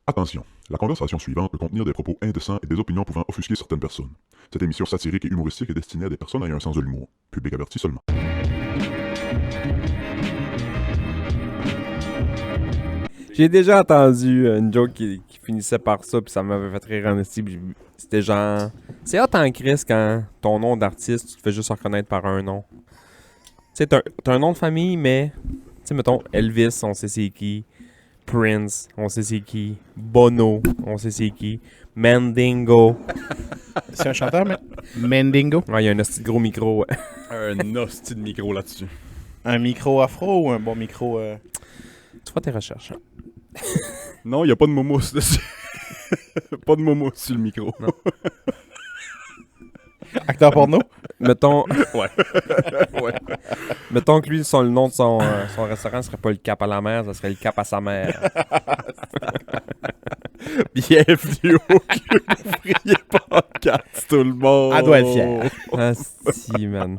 Attention, la conversation suivante peut contenir des propos indécents et des opinions pouvant offusquer certaines personnes. Cette émission satirique et humoristique est destinée à des personnes ayant un sens de l'humour. Public averti seulement. J'ai déjà entendu une joke qui finissait par ça, puis ça m'avait fait rire en esti. C'était genre... C'est hot en crise quand ton nom d'artiste, tu te fais juste reconnaître par un nom. Tu sais, t'as un nom de famille, mais... Tu sais, mettons, Elvis, on sait c'est qui. Prince, on sait c'est qui. Bono, on sait c'est qui. Mandingo. C'est un chanteur, mais Mandingo. Ouais, il y a un esti de gros micro, ouais. Un hostie de micro là-dessus. Un micro afro ou un bon micro... Tu fais tes recherches. Hein. Non, il n'y a pas de momousse dessus. Pas de momousse sur le micro. Non. Acteur porno? Mettons... Ouais. Ouais. Mettons que lui, le nom de son restaurant serait pas le Cap à la mer, ça serait le Cap à sa mère. Bienvenue au Cube Ouvrier Podcast, tout le monde. Elle doit être fière. Ah, si, man.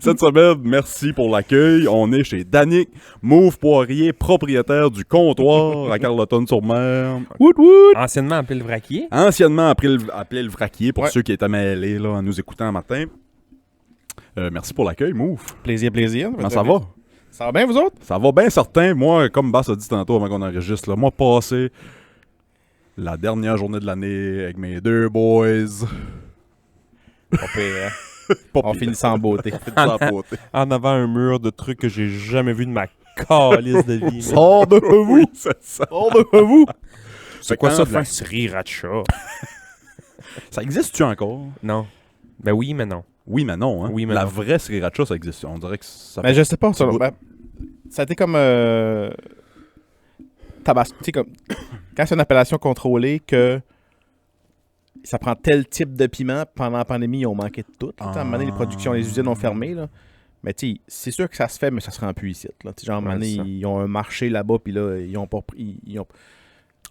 Cette semaine, merci pour l'accueil. On est chez Danick Mauve Poirier, propriétaire du comptoir à Carleton-sur-Mer. Woot woot! Anciennement appelé le vraquier. Anciennement appelé le vraquier pour Ouais. ceux qui étaient mêlés là, en nous écoutant un matin. Merci pour l'accueil, Mauve. Plaisir. Comment ça va? Ça va bien, vous autres? Ça va bien certain. Moi, comme Bass a dit tantôt avant qu'on enregistre, là, moi, passé la dernière journée de l'année avec mes deux boys. Pas pire, hein? Pas On pire. finit sans beauté. Sans beauté. En avant un mur de trucs que j'ai jamais vu de ma calice de vie. Sors de vous! Oui, c'est ça. Sors de vous! C'est quoi ça de la Enfin, sriracha? ça existe-tu encore? Non. Ben oui, mais non. Oui, mais non. Hein? Oui, mais la non. vraie sriracha, ça existe. On dirait que ça Mais je sais pas, ça, goût. ben, ça a été comme Tabasco. Tu sais, comme quand c'est une appellation contrôlée que ça prend tel type de piment, pendant la pandémie, ils ont manqué de tout. Là. À un moment donné, les productions, les usines ont fermé. Là. Mais tu sais, c'est sûr que ça se fait, mais ça se rend plus ici. Là. Tu sais, genre, à un moment donné, Ouais, c'est ça. ils ont un marché là-bas, puis là, ils ont pas pris. Ils ont...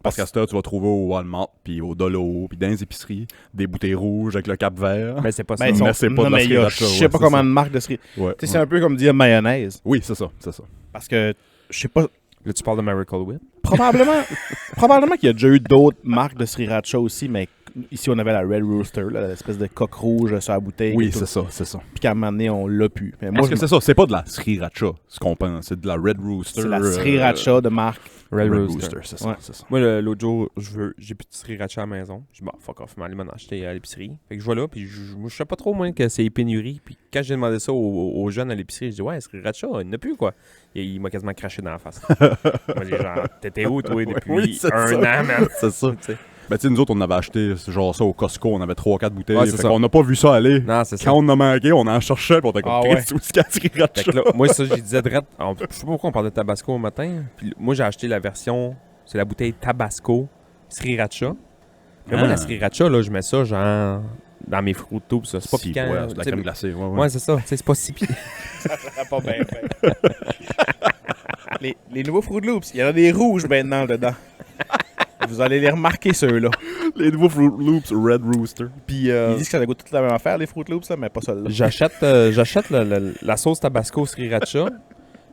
Parce qu'à cette heure, tu vas trouver au Walmart, puis au Dolo, puis dans les épiceries, des bouteilles rouges avec le cap vert. Ben c'est pas ça. Ben, ils sont... mais c'est pas non, de la mais il y a, sriracha, je sais ouais, pas c'est comment ça. de marque de sriracha. Ouais. Tu sais, c'est un peu comme dire mayonnaise. Oui, c'est ça, c'est ça. Parce que, je sais pas, Là, tu parles de Miracle Whip. probablement qu'il y a déjà eu d'autres marques de sriracha aussi, mais ici, on avait la Red Rooster, là, l'espèce de coque rouge sur la bouteille. Oui, et tout. c'est ça, c'est ça. Puis qu'à un moment donné, on l'a pu. Mais moi, Parce que c'est ça, c'est pas de la sriracha, ce qu'on pense. C'est de la Red Rooster. c'est la sriracha de marque. Red, Red Rooster. Rooster, c'est ça, Ouais. c'est ça. Moi, l'autre jour, j'ai plus de sriracha à la maison. Je dis, bon, fuck off, je vais aller m'en acheter à l'épicerie. Fait que je vais là, puis je sais pas trop, moi, que c'est pénurie. Puis quand j'ai demandé ça aux jeunes à l'épicerie, je dis, ouais, sriracha, il n'y en a plus, quoi. Et il m'a quasiment craché dans la face. Moi, j'ai genre, t'étais où, toi, depuis Oui, c'est un ça. an, man? C'est ça. Tu sais. Ben, tu sais, nous autres, on avait acheté genre ça au Costco, on avait 3-4 bouteilles. Ouais, c'est fait ça. qu'on n'a pas vu ça aller. Non, c'est ça. Quand on en a manqué, on en cherchait, puis on était comme, Ah Chris, ouais. où est-ce qu'il y a la sriracha? Fait que là, moi, ça, j'ai disais direct. Je sais pas pourquoi on parle de Tabasco au matin. Puis moi, j'ai acheté la version. C'est la bouteille Tabasco Sriracha. Mais moi, Ah. la Sriracha, là, je mets ça genre dans mes Fruit Loops. Ça. C'est pas Si, piquant. ouais, là, c'est de la tu sais, crème glacée. Ouais, ouais. Ouais, c'est ça. Tu sais, c'est pas si piquant. Pas bien les nouveaux Fruit Loops, il y en a des rouges maintenant dedans. Vous allez les remarquer, ceux-là. Les nouveaux Fruit Loops Red Rooster. Puis ils disent que ça goûte toute la même affaire, les Fruit Loops, là, mais pas celle-là. J'achète la sauce Tabasco Sriracha.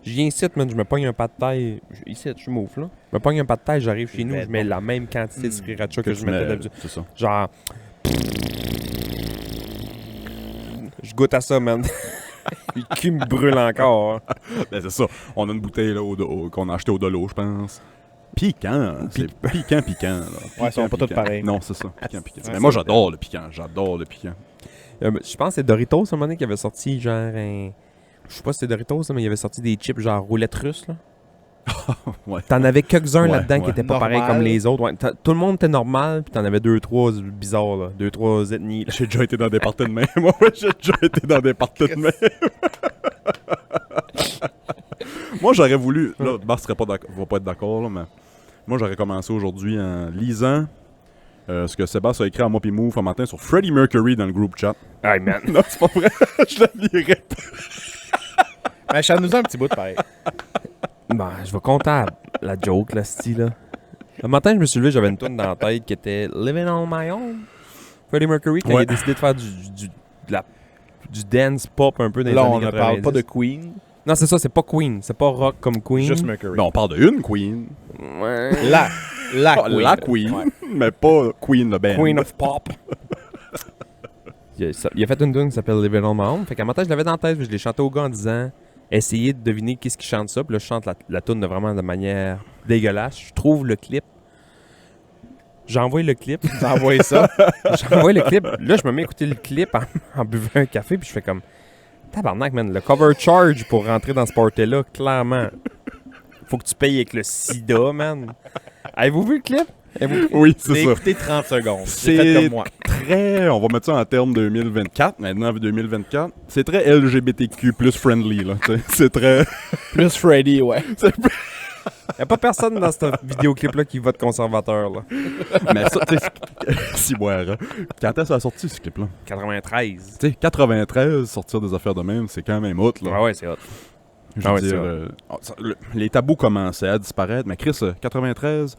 Je viens ici, man, je me pogne un pas de taille. Ici, je suis mouf, là. Je me pogne un pas de taille, j'arrive chez nous, je mets la même quantité de Sriracha que je mettais d'habitude. C'est ça. Genre. Je goûte à ça, man. Le cul me brûle encore. Ben, c'est ça. On a une bouteille là, qu'on a acheté au Dolo, je pense. Piquant. C'est piquant. Là. Ouais, ils sont pas tous piquant. pareils. Non, c'est ça. Piquant. Ouais, Mais moi, c'est j'adore le piquant. J'adore le piquant. Je pense que c'est Doritos, à un moment donné, qui avait sorti genre un. Je sais pas si c'est Doritos, mais il avait sorti des chips genre roulettes russes, là. Ouais. T'en avais quelques-uns Ouais, là-dedans qui ouais. étaient pas Normal. pareils comme les autres. Ouais, tout le monde était normal, puis t'en avais 2-3 bizarres, là. 2-3 ethnies, là. J'ai déjà été dans des parties de main. Moi, j'ai déjà été dans des parties de main. Moi, j'aurais voulu. Là, Bart va pas être d'accord, là, mais moi, j'aurais commencé aujourd'hui en lisant ce que Sébastien a écrit à moi et Move un matin sur Freddie Mercury dans le group chat. Hey, man. Non, c'est pas vrai. Je le lirai pas. Mais chante-nous un petit bout de pareil. Bon, je vais compter la joke, là, style, là. Le matin, je me suis levé, j'avais une tune dans la tête qui était Living on My Own. Freddie Mercury, quand il a décidé de faire du dance pop un peu dans les Là, années on ne 90. parle pas de Queen, Non, c'est ça, c'est pas Queen. C'est pas rock comme Queen. juste Mercury. Non, on parle de une Queen. Ouais. La La Ah, la Queen, Ouais. mais pas Queen le band. Queen of Pop. Il a fait une tune qui s'appelle Living on My Own. Fait qu'à matin, je l'avais dans la tête, puis je l'ai chanté au gars en disant essayez de deviner qu'est-ce qui chante ça. Puis là, je chante la tune de vraiment de manière dégueulasse. Je trouve le clip. J'envoie le clip. T'as envoyé ça. J'envoie le clip. Là, je me mets à écouter le clip en buvant un café, puis je fais comme tabarnak, man. Le cover charge pour rentrer dans ce party-là, clairement. Faut que tu payes avec le sida, man. Avez-vous vu le clip? Oui, c'est J'ai ça. écouté 30 secondes. J'ai fait C'est comme moi. très, on va mettre ça en termes 2024, maintenant 2024, c'est très LGBTQ plus friendly, là, tu sais. C'est très... Plus Freddy, ouais. Y'a pas personne dans ce vidéoclip-là qui vote conservateur, là. Mais ça, tu sais, si boire, hein. Quand est-ce que ça a sorti, ce clip-là? 93. Tu sais, 93, sortir des affaires de même, c'est quand même hot, là. Ouais, ouais, c'est hot. Je Ah veux ouais, dire, c'est les tabous commençaient à disparaître, mais Chris, 93,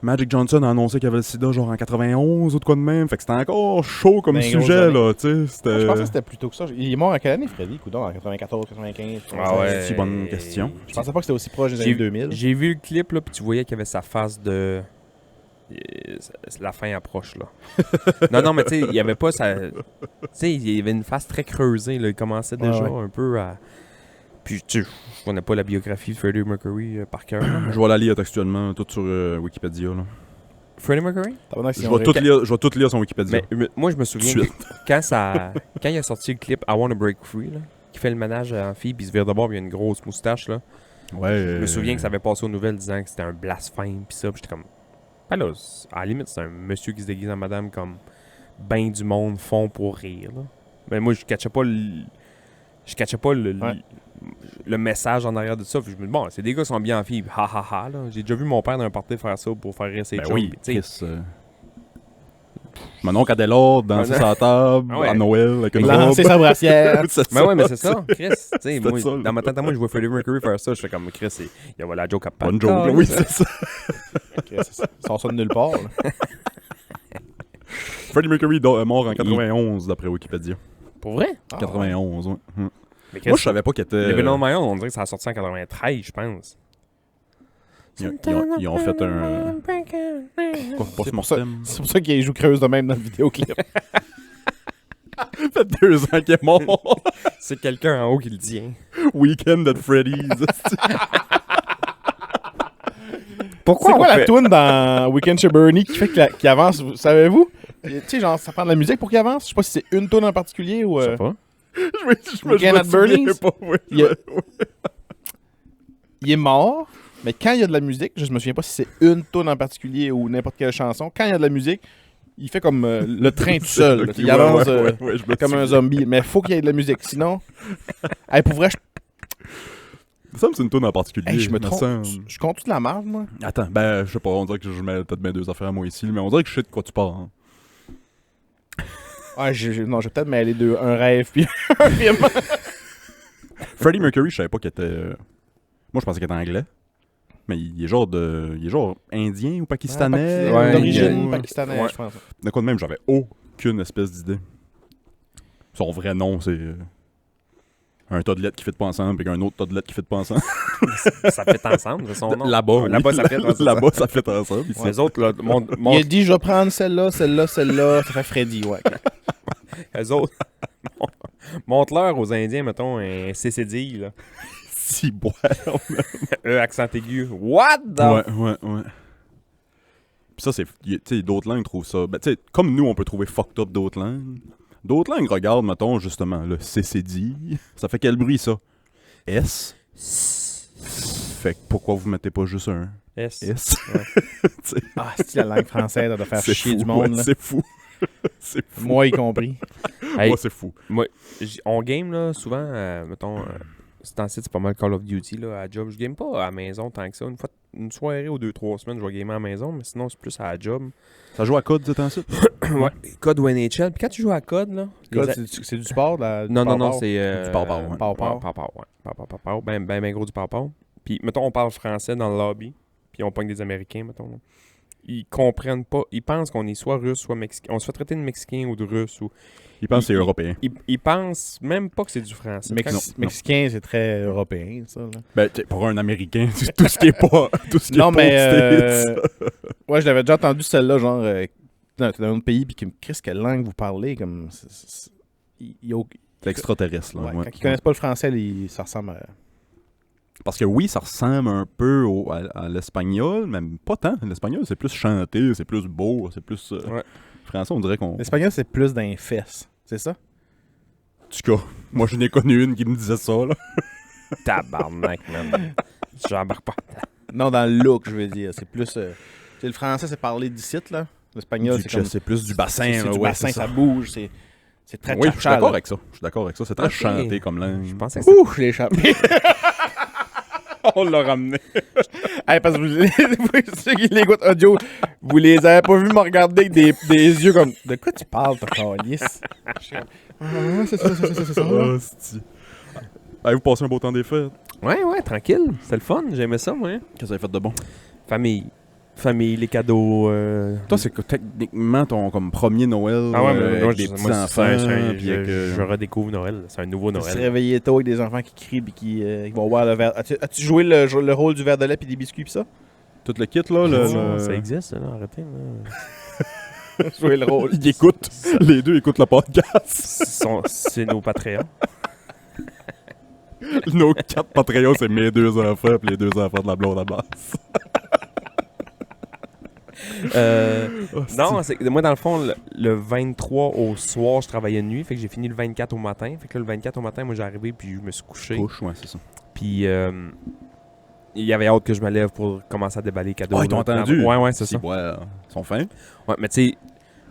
Magic Johnson a annoncé qu'il y avait le sida genre en 91 ou de quoi de même, fait que c'était encore chaud comme Ben, grosses sujet, années. là, tu sais, Je pensais que c'était... c'était plus tôt que ça. Il est mort en quelle année, Freddy? Coudon, en 94, 95? Ah ouais. C'est une bonne question. Je pensais pas que c'était aussi proche des J'ai- années 2000. J'ai vu le clip, là, puis tu voyais qu'il y avait sa face de... La fin approche, là. non, mais tu sais, il y avait pas sa... Tu sais, il y avait une face très creusée, là. Il commençait déjà ouais. un peu à... Puis, tu sais, je connais pas la biographie de Freddie Mercury par cœur, là. Je vais la lire textuellement, tout sur Wikipédia, là. Freddie Mercury? Tabarnak, si Je on vais tout lire son Wikipédia. Mais moi, je me souviens, Tout de quand il a sorti le clip I Wanna Break Free, là, qui fait le ménage en fille, puis il se vire de bord, puis il a une grosse moustache, là. Ouais. Je me souviens que ça avait passé aux nouvelles disant que c'était un blasphème, pis ça, pis j'étais comme... Ben là, à la limite, c'est un monsieur qui se déguise en madame comme ben du monde font pour rire, là. Mais moi, je catchais pas Ouais. le message en arrière de ça. Puis je me dis, bon, c'est des gars qui sont bien en fille, ha ha ha, là. J'ai déjà vu mon père dans un party faire ça pour faire rire ses Ben chums, oui, pis tu sais, Chris. Mon oncle Adélard danser sur la table Ah ouais. à Noël avec une robe. Lancer sa brassière. C'est mais ça. ouais, mais c'est ça, Chris. Tu sais, C'était moi, ça, là. dans ma tête à moi, je vois Freddie Mercury faire ça. Je fais comme Chris, il y a la joke à pas. Bonne joke, là. Oui, c'est ça. Ça sort ça de nulle part. là. Freddie Mercury est mort en 91, d'après Wikipédia. Pour vrai? 91, ouais. Mais Moi, je savais pas qu'il était... Living on My Own, on dirait que ça a sorti en 93, je pense. Ils ont fait un... Quoi, C'est pour ça- post-mortem? C'est pour ça qu'il joue creuse de même dans le vidéoclip. Ça fait 2 ans qu'il est mort. C'est quelqu'un en haut qui le dit. Hein. Weekend at Freddy's. Pourquoi C'est quoi la toune dans Weekend chez Bernie qui fait qu'il avance, savez-vous? Tu sais, genre, ça prend de la musique pour qu'il avance? Je sais pas si c'est une toune en particulier ou... Je sais pas. Je Weekend at souviens Bernie's? pas, oui. Il y a- Il est mort, mais quand il y a de la musique, je me souviens pas si c'est une toune en particulier ou n'importe quelle chanson, quand il y a de la musique, il fait comme le train tout seul. là. Il avance je me comme un souviens. zombie, mais il faut qu'il y ait de la musique, sinon... Hey, pour vrai, Ça me semble que c'est une toune en particulier. je me me trompe. semble. Je compte toute la marge, moi. Attends, ben, je sais pas, on dirait que je mets peut-être bien 2 affaires à moi ici, mais on dirait que je sais de quoi tu parles. Hein. Ouais, non, je vais peut-être mêler deux. Un rêve puis un film. Freddie Mercury, je savais pas qu'il était... Moi, je pensais qu'il était anglais. Mais il est genre indien ou pakistanais. Ouais, D'origine il- pakistanaise, ouais. je pense. De quoi de même, j'avais aucune espèce d'idée. Son vrai nom, c'est... un tas de lettres qui fit pas ensemble, et un autre tas de lettres qui fit pas ensemble. Ça fait ensemble, c'est son nom. Là-bas, oui. Là-bas, ça fait. ouais, c'est Là-bas, ça fait ensemble. ça. Les autres, là, Il a dit, je vais prendre celle-là, celle-là, celle-là. Ça fait Freddy, ouais. eux autres, montre-leur aux Indiens, mettons, un CCD, là. Si, boire. Accent aigu. What the... Ouais. Puis ça, c'est... Tu sais, d'autres langues trouvent ça... Ben, tu sais, comme nous, on peut trouver fucked up d'autres langues. D'autres langues regardent, mettons, justement, le CCD. Ça fait quel bruit, ça? S. Fait que pourquoi vous mettez pas juste un S. S? Ah, c'est la langue française, elle doit faire C'est chier fou, du monde, ouais, là. c'est fou. C'est fou. Moi y compris. Hey, Moi, c'est fou. on game, là, souvent, mettons, c'est en site, c'est pas mal Call of Duty, là, à la job. Je game pas à la maison tant que ça. Une soirée ou 2-3 semaines, je vais gamer à la maison, mais sinon, c'est plus à la job. Ça joue à code, de temps ça? Ouais. Code ou NHL. Puis quand tu joues à Code, là... Code, les a- c'est du sport, là? Non, c'est... Du pow-pow, ouais. Pow-pow. Pow-pow. Ben gros du pow-pow. Puis, mettons, on parle français dans le lobby, puis on pogne des Américains, mettons. Là. ils comprennent pas. Ils pensent qu'on est soit russe, soit mexicain. On se fait traiter de mexicain ou de russe. Ou... Ils pensent que c'est européen. Ils pensent même pas que c'est du français. Mex- non. Mexicain, c'est très européen, ça. Là. Ben, pour un Américain, c'est tout ce qui est pas. Tout ce qui Non, est mais. pas aux States. Ouais, je l'avais déjà entendu celle-là, genre. Dans un autre pays, puis qui me crisse quelle langue vous parlez. Comme. C'est extraterrestre, là. Ouais, ouais. quand ils connaissent pas le français, ça ressemble à. Parce que oui, ça ressemble un peu à l'espagnol, mais pas tant. L'espagnol, c'est plus chanté, c'est plus beau, c'est plus. Ouais. Français, on dirait qu'on. L'espagnol, c'est plus d'un fesses. C'est ça? En tout cas, moi, je n'ai connu une qui me disait ça, là. Tabarnak, man. J'embarque pas. Non, dans le look, je veux dire. C'est plus. Le français, c'est parler d'ici, là. L'espagnol, c'est comme. C'est plus du bassin, C'est là, du ouais, bassin, c'est ça bouge. C'est très Oui, je suis tcha-tcha, d'accord là. avec ça. Je suis d'accord avec ça. C'est très Ok. chanté comme langue. Je pensais que c'était... Ouh, je l'ai échappé. On l'a ramené. Hey, parce que vous, ceux qui l'écoutent audio, vous les avez pas vus me regarder avec des yeux comme. De quoi tu parles, ton calice? C'est ça. Hostie. Avez-vous passé un beau temps des fêtes? Ouais, tranquille. C'était le fun. J'aimais ça, moi. Qu'est-ce que ça a fait de bon? Famille, les cadeaux. Toi, c'est que techniquement ton comme premier Noël Ah ouais, mais moi, avec des moi, petits-enfants. je redécouvre Noël. C'est un nouveau Tu se Noël. réveiller tôt avec des enfants qui crient et qui vont boire le verre. As-tu joué le rôle du verre de lait et des biscuits pis ça? Tout le kit, là. Ça existe, ça, là. Arrêtez, là. Jouer le rôle. Ils écoutent. Les deux écoutent le podcast. C'est nos Patreons. Nos 4 Patreons, c'est mes 2 enfants et les 2 enfants de la blonde à basse. Non, moi, dans le fond, le 23 au soir, je travaillais de nuit. Fait que j'ai fini le 24 au matin. Fait que là, le 24 au matin, moi, j'ai arrivé puis je me suis couché. Couche, ouais, c'est ça. Puis il y avait hâte que je me lève pour commencer à déballer les cadeaux. Ah, ils t'ont là. entendu? Ouais, c'est ça. Ouais, ils sont fins. Ouais, mais tu sais,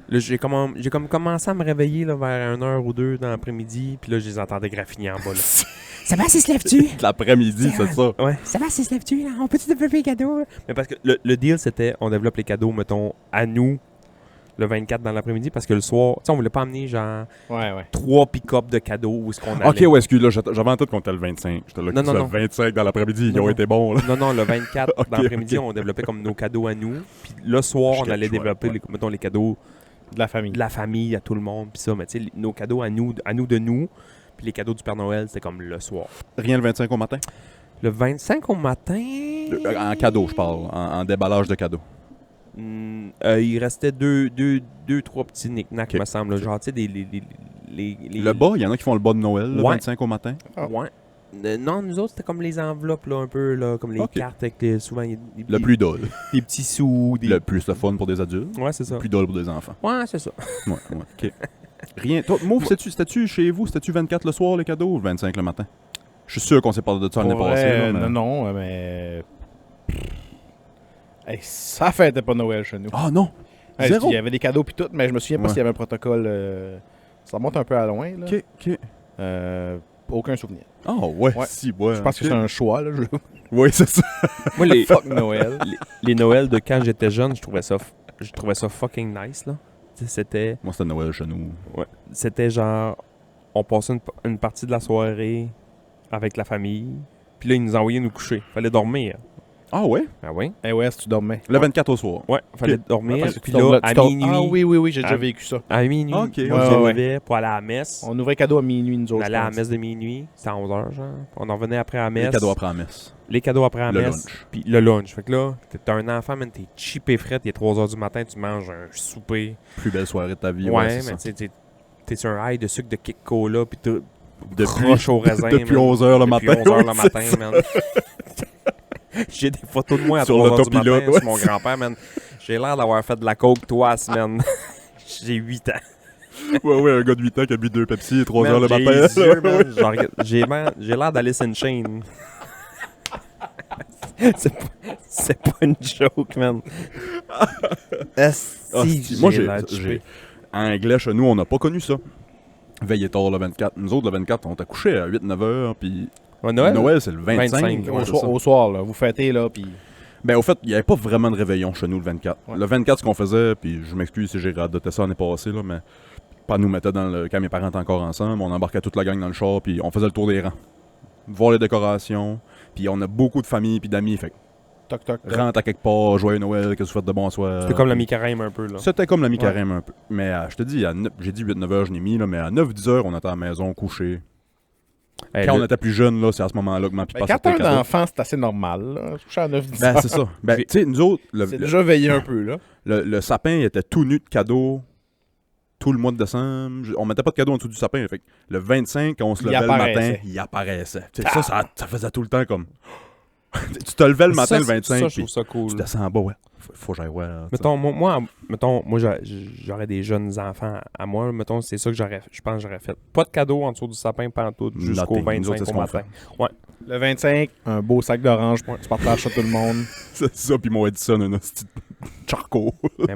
là, j'ai comme commencé à me réveiller là, vers 1h ou 2 dans l'après-midi. Puis là, je les entendais graffiner en bas. Là. Sébastien, se lève-tu? L'après-midi, c'est ça. Ouais. Sébastien, se lève-tu? On peut-tu développer les cadeaux? Mais parce que le deal, c'était on développe les cadeaux, mettons, à nous, le 24 dans l'après-midi. Parce que le soir, tu sais, on voulait pas amener genre Ouais. 3 pick-up de cadeaux où est-ce qu'on allait. Ok, ouais, excuse, là, j'avais en tête qu'on était le 25. J'étais là, Non, le non. 25 dans l'après-midi, ils Non, ont non. été bons, là. Non, le 24 Ok, dans l'après-midi, ok. on développait comme nos cadeaux à nous. Puis le soir, on Je allait catch, ouais, développer, ouais. mettons, les cadeaux De la famille. de la famille, à tout le monde. Puis ça, mais tu sais, nos cadeaux à nous de nous. Puis les cadeaux du Père Noël, c'était comme le soir. Rien le 25 au matin? Le 25 au matin... En cadeau, je parle. En déballage de cadeaux. il restait trois petits knick-knacks, Ok. me semble. Genre, tu sais, Le bas, il y en a qui font le bas de Noël, le Ouais. 25 au matin. Ouais. Non, nous autres, c'était comme les enveloppes, là, un peu, là, comme les Ok. cartes avec souvent Le plus dole. des petits sous. Le plus le fun pour des adultes. Ouais, c'est ça. Le plus dole pour des enfants. Ouais, c'est ça. Ouais, ok. Rien. Toi, Mauve, c'était-tu chez vous? C'était-tu 24 le soir, les cadeaux, ou 25 le matin? Je suis sûr qu'on s'est parlé de ça l'année Pour passée. vrai, là, mais... Non, mais. Hey, ça fêtait pas Noël chez nous. Ah non! Hey, Zéro? il y avait des cadeaux puis tout, mais je me souviens pas Ouais. s'il y avait un protocole. Ça remonte un peu à loin, là. Ok. Aucun souvenir. Ah ouais, Ouais. si, ouais. Je pense que c'est un choix, là. Oui, c'est ça. Moi, les, Fuck Noël. les Noëls de quand j'étais jeune, je trouvais ça fucking nice, là. Tu sais, Moi, c'était Noël chez nous. c'était genre, on passait une partie de la soirée avec la famille, puis là, ils nous envoyaient nous coucher. Fallait dormir. Ah ouais? Ah oui? Eh ouais, si tu dormais. Le 24 au soir. Ouais, fallait Ok. dormir. Parce que Puis tu tombes là, tu à tombes- minuit, Ah oui, j'ai déjà Ah. vécu ça. à minuit, Ok, on ouais, se ouais. levait pour aller à la messe. On ouvrait cadeau à minuit, nous On autres. allait à la je messe de minuit, c'était à 11h, genre. On en revenait après à la messe. Les cadeaux après la messe. Les cadeaux après la Le messe. lunch. Puis le lunch. Fait que là, t'es un enfant, man, t'es cheap et fret, il est 3h du matin, tu manges un souper. Plus belle soirée de ta vie. Ouais, c'est mais ça. tu sais, t'es sur un high de sucre de Kick Cola, puis t'es Depuis, croche au raisin. depuis man. 11h le Depuis matin. 11h oui, le c'est matin, ça. man. J'ai des photos de moi à Sur 3h du matin l'autopilote, ouais. sur mon grand-père, man. J'ai l'air d'avoir fait de la coke, toi, semaine. J'ai 8 ans. Ouais, un gars de 8 ans qui a bu 2 Pepsi et 3h Man, le j'ai matin. les yeux, man. Genre, j'ai l'air d'Alice in Chain. c'est pas une joke, man. Ah, Si, moi, j'ai l'air j'ai. cheapé. En anglais, chez nous, on n'a pas connu ça. Veiller tard le 24. Nous autres, le 24, on t'a couché à 8-9 heures, puis Ouais, Noël? Noël, c'est le 25. 25, ouais, c'est ça. Au soir, là. Vous fêtez, là, puis... Ben, au fait, il n'y avait pas vraiment de réveillon chez nous le 24. Ouais. Le 24, ce qu'on faisait, puis je m'excuse si j'ai radoté ça l'année passée, là, mais pas nous mettait dans le. Quand mes parents étaient encore ensemble, on embarquait toute la gang dans le char, puis on faisait le tour des rangs. Voir les décorations, puis on a beaucoup de familles puis d'amis, fait que Toc, toc, toc. rentre à quelque part, joyeux Noël, qu'est-ce que vous faites de bonsoir. C'était comme la mi-carême un peu, là. C'était comme la mi-carême un peu. Mais je te dis, j'ai dit 8-9 heures, je n'ai mis, là, mais à 9-10 heures, on était à la maison couché. Hey, Quand là, on était plus jeune, là, c'est à ce moment-là que ma papa Ben, quand sortait t'as le un cadeau. enfant, c'est assez normal. Là. Je couche à 9-10 Ben, c'est ça. Ben, tu sais, nous autres, C'est déjà veillé un peu, là. le sapin était tout nu de cadeaux tout le mois de décembre. On mettait pas de cadeaux en dessous du sapin. Fait que le 25, quand on se Il levait le matin, apparaissait. il apparaissait. Tu sais, ça faisait tout le temps comme... tu te levais le matin, le 25, ça, je puis trouve ça cool. tu descends en bas, ouais. Faut que j'aille voir. tu sais. Mettons, moi j'aurais des jeunes enfants à moi. Mettons, c'est ça que je pense que j'aurais fait. Pas de cadeau en dessous du sapin pantoute jusqu'au Nothing. Nous autres, 25 c'est ce au qu'on matin. fait. Le 25, un beau sac d'orange, tu partages ça à tout le monde. C'est ça, puis mon Edison, un hostie de charcot. Mais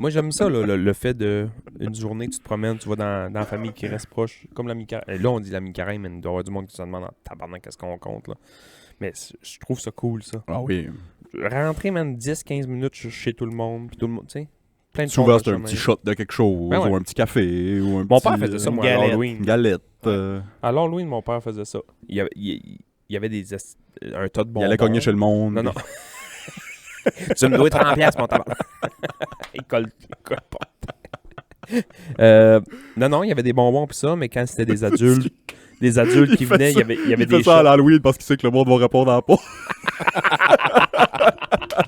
moi, j'aime ça, là, le fait de une journée, tu te promènes, tu vas dans la famille qui reste proche, comme la mi-carême. Là, on dit la mi-carême, mais il doit y avoir du monde qui se demande en tabarnak qu'est-ce qu'on compte, là. Mais je trouve ça cool, ça. Ah oui. Rentrer, même 10-15 minutes chez tout le monde, puis tout le monde, tu sais. Plein de Souvent, choses c'est de un chemin. petit shot de quelque chose, Ben ouais. ou un petit café, ou un Mon petit... père faisait ça, une moi, à galette. l'Halloween. Une galette. À l'Halloween, mon père faisait ça. Il y avait un tas de bonbons. Il allait cogner chez le monde. Non, non. Tu me dois 30 piastres, mon tabac. il colle pas. Non, il y avait des bonbons pis ça, mais quand c'était des adultes qui Il fait venaient, ça. il y avait Il des fait ça à shots. l'Halloween parce qu'il sait que le monde va répondre à la porte.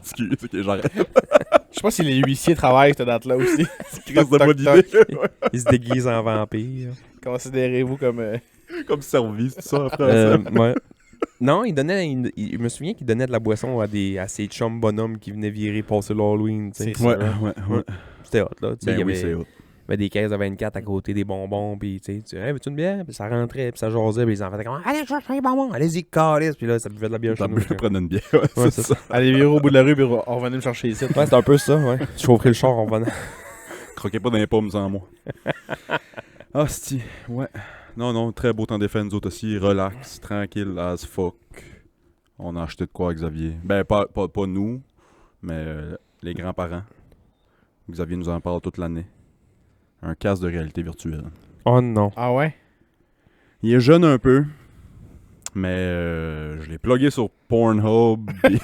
Excuse, ok, j'arrête. Je sais pas si les huissiers travaillent cette date-là aussi. Chris de bonne Toc, toc. idée. Ils se déguisent en vampire. Considérez-vous comme... Comme service, c'est ça, en français. Ouais. Non, je me souviens qu'il donnait de la boisson à ses chums bonhommes qui venaient virer passer l'Halloween. Tu sais. C'est Ouais, ça. ouais. C'était hot, là. Tu sais, Ben il y oui, avait, c'est hot. il y avait des caisses de 24 à côté des bonbons, puis tu sais, hey, veux-tu une bière? Puis ça rentrait, puis ça jasait, puis les enfants étaient comme, allez, cherche les bonbons, allez-y, calisse, puis là, ça buvait de la bière chez T'as nous. bu, prendre une bière. Ouais, Ouais, c'est c'est ça. Allez, virer au bout de la rue, puis on revenait me chercher ici. Ouais, c'est un peu ça, ouais. Je chaufferais le char en venant. Croquez pas dans les pommes sans moi. Ah, c'ti, ouais. Non, très beau temps des fêtes, nous autres aussi. Relax, tranquille, as fuck. On a acheté de quoi, Xavier? Ben, pas nous, mais les grands-parents. Xavier nous en parle toute l'année. Un casque de réalité virtuelle. Oh non. Ah ouais? Il est jeune un peu, mais je l'ai plugué sur Pornhub. Puis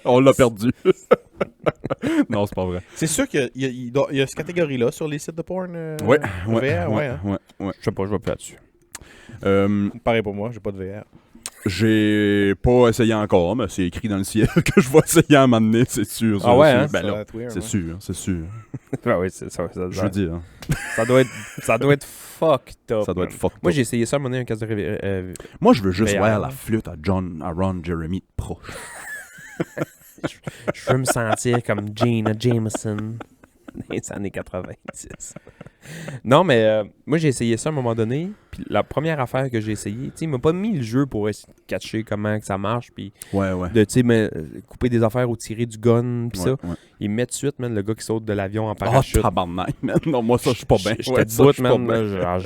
on l'a perdu. Non, c'est pas vrai. C'est sûr qu'il y a cette catégorie-là sur les sites de porn. Ouais, VR, ouais, hein. ouais. Je sais pas, je vais plus là-dessus. Pareil pour moi, j'ai pas de VR. J'ai pas essayé encore, mais c'est écrit dans le ciel que je vais essayer à un moment donné, c'est sûr. Ah ouais, hein? Ben Ça là, va être weird, c'est ouais. sûr, c'est sûr. Ah oui, c'est ça. Je veux dire, hein, Ça doit être fucked up. ça doit man. être fucked Moi, up. j'ai essayé ça à un moment donné, un casque de Moi, je veux juste VR, voir là. la flûte à Ron Jeremy de proche. Je veux me sentir comme Gina Jameson dans les années 90. Non, mais moi, j'ai essayé ça à un moment donné. Puis la première affaire que j'ai essayé, tu sais, il m'a pas mis le jeu pour essayer de catcher comment que ça marche. Puis Ouais. de, tu sais, couper des affaires ou tirer du gun. Puis ça. Ouais. Il met tout de suite, man, le gars qui saute de l'avion en Oh, parachute. tabarnak, man. Non, moi, ça, je suis pas bien. J'étais Ouais, ça, debout, je suis pas man. bien. là,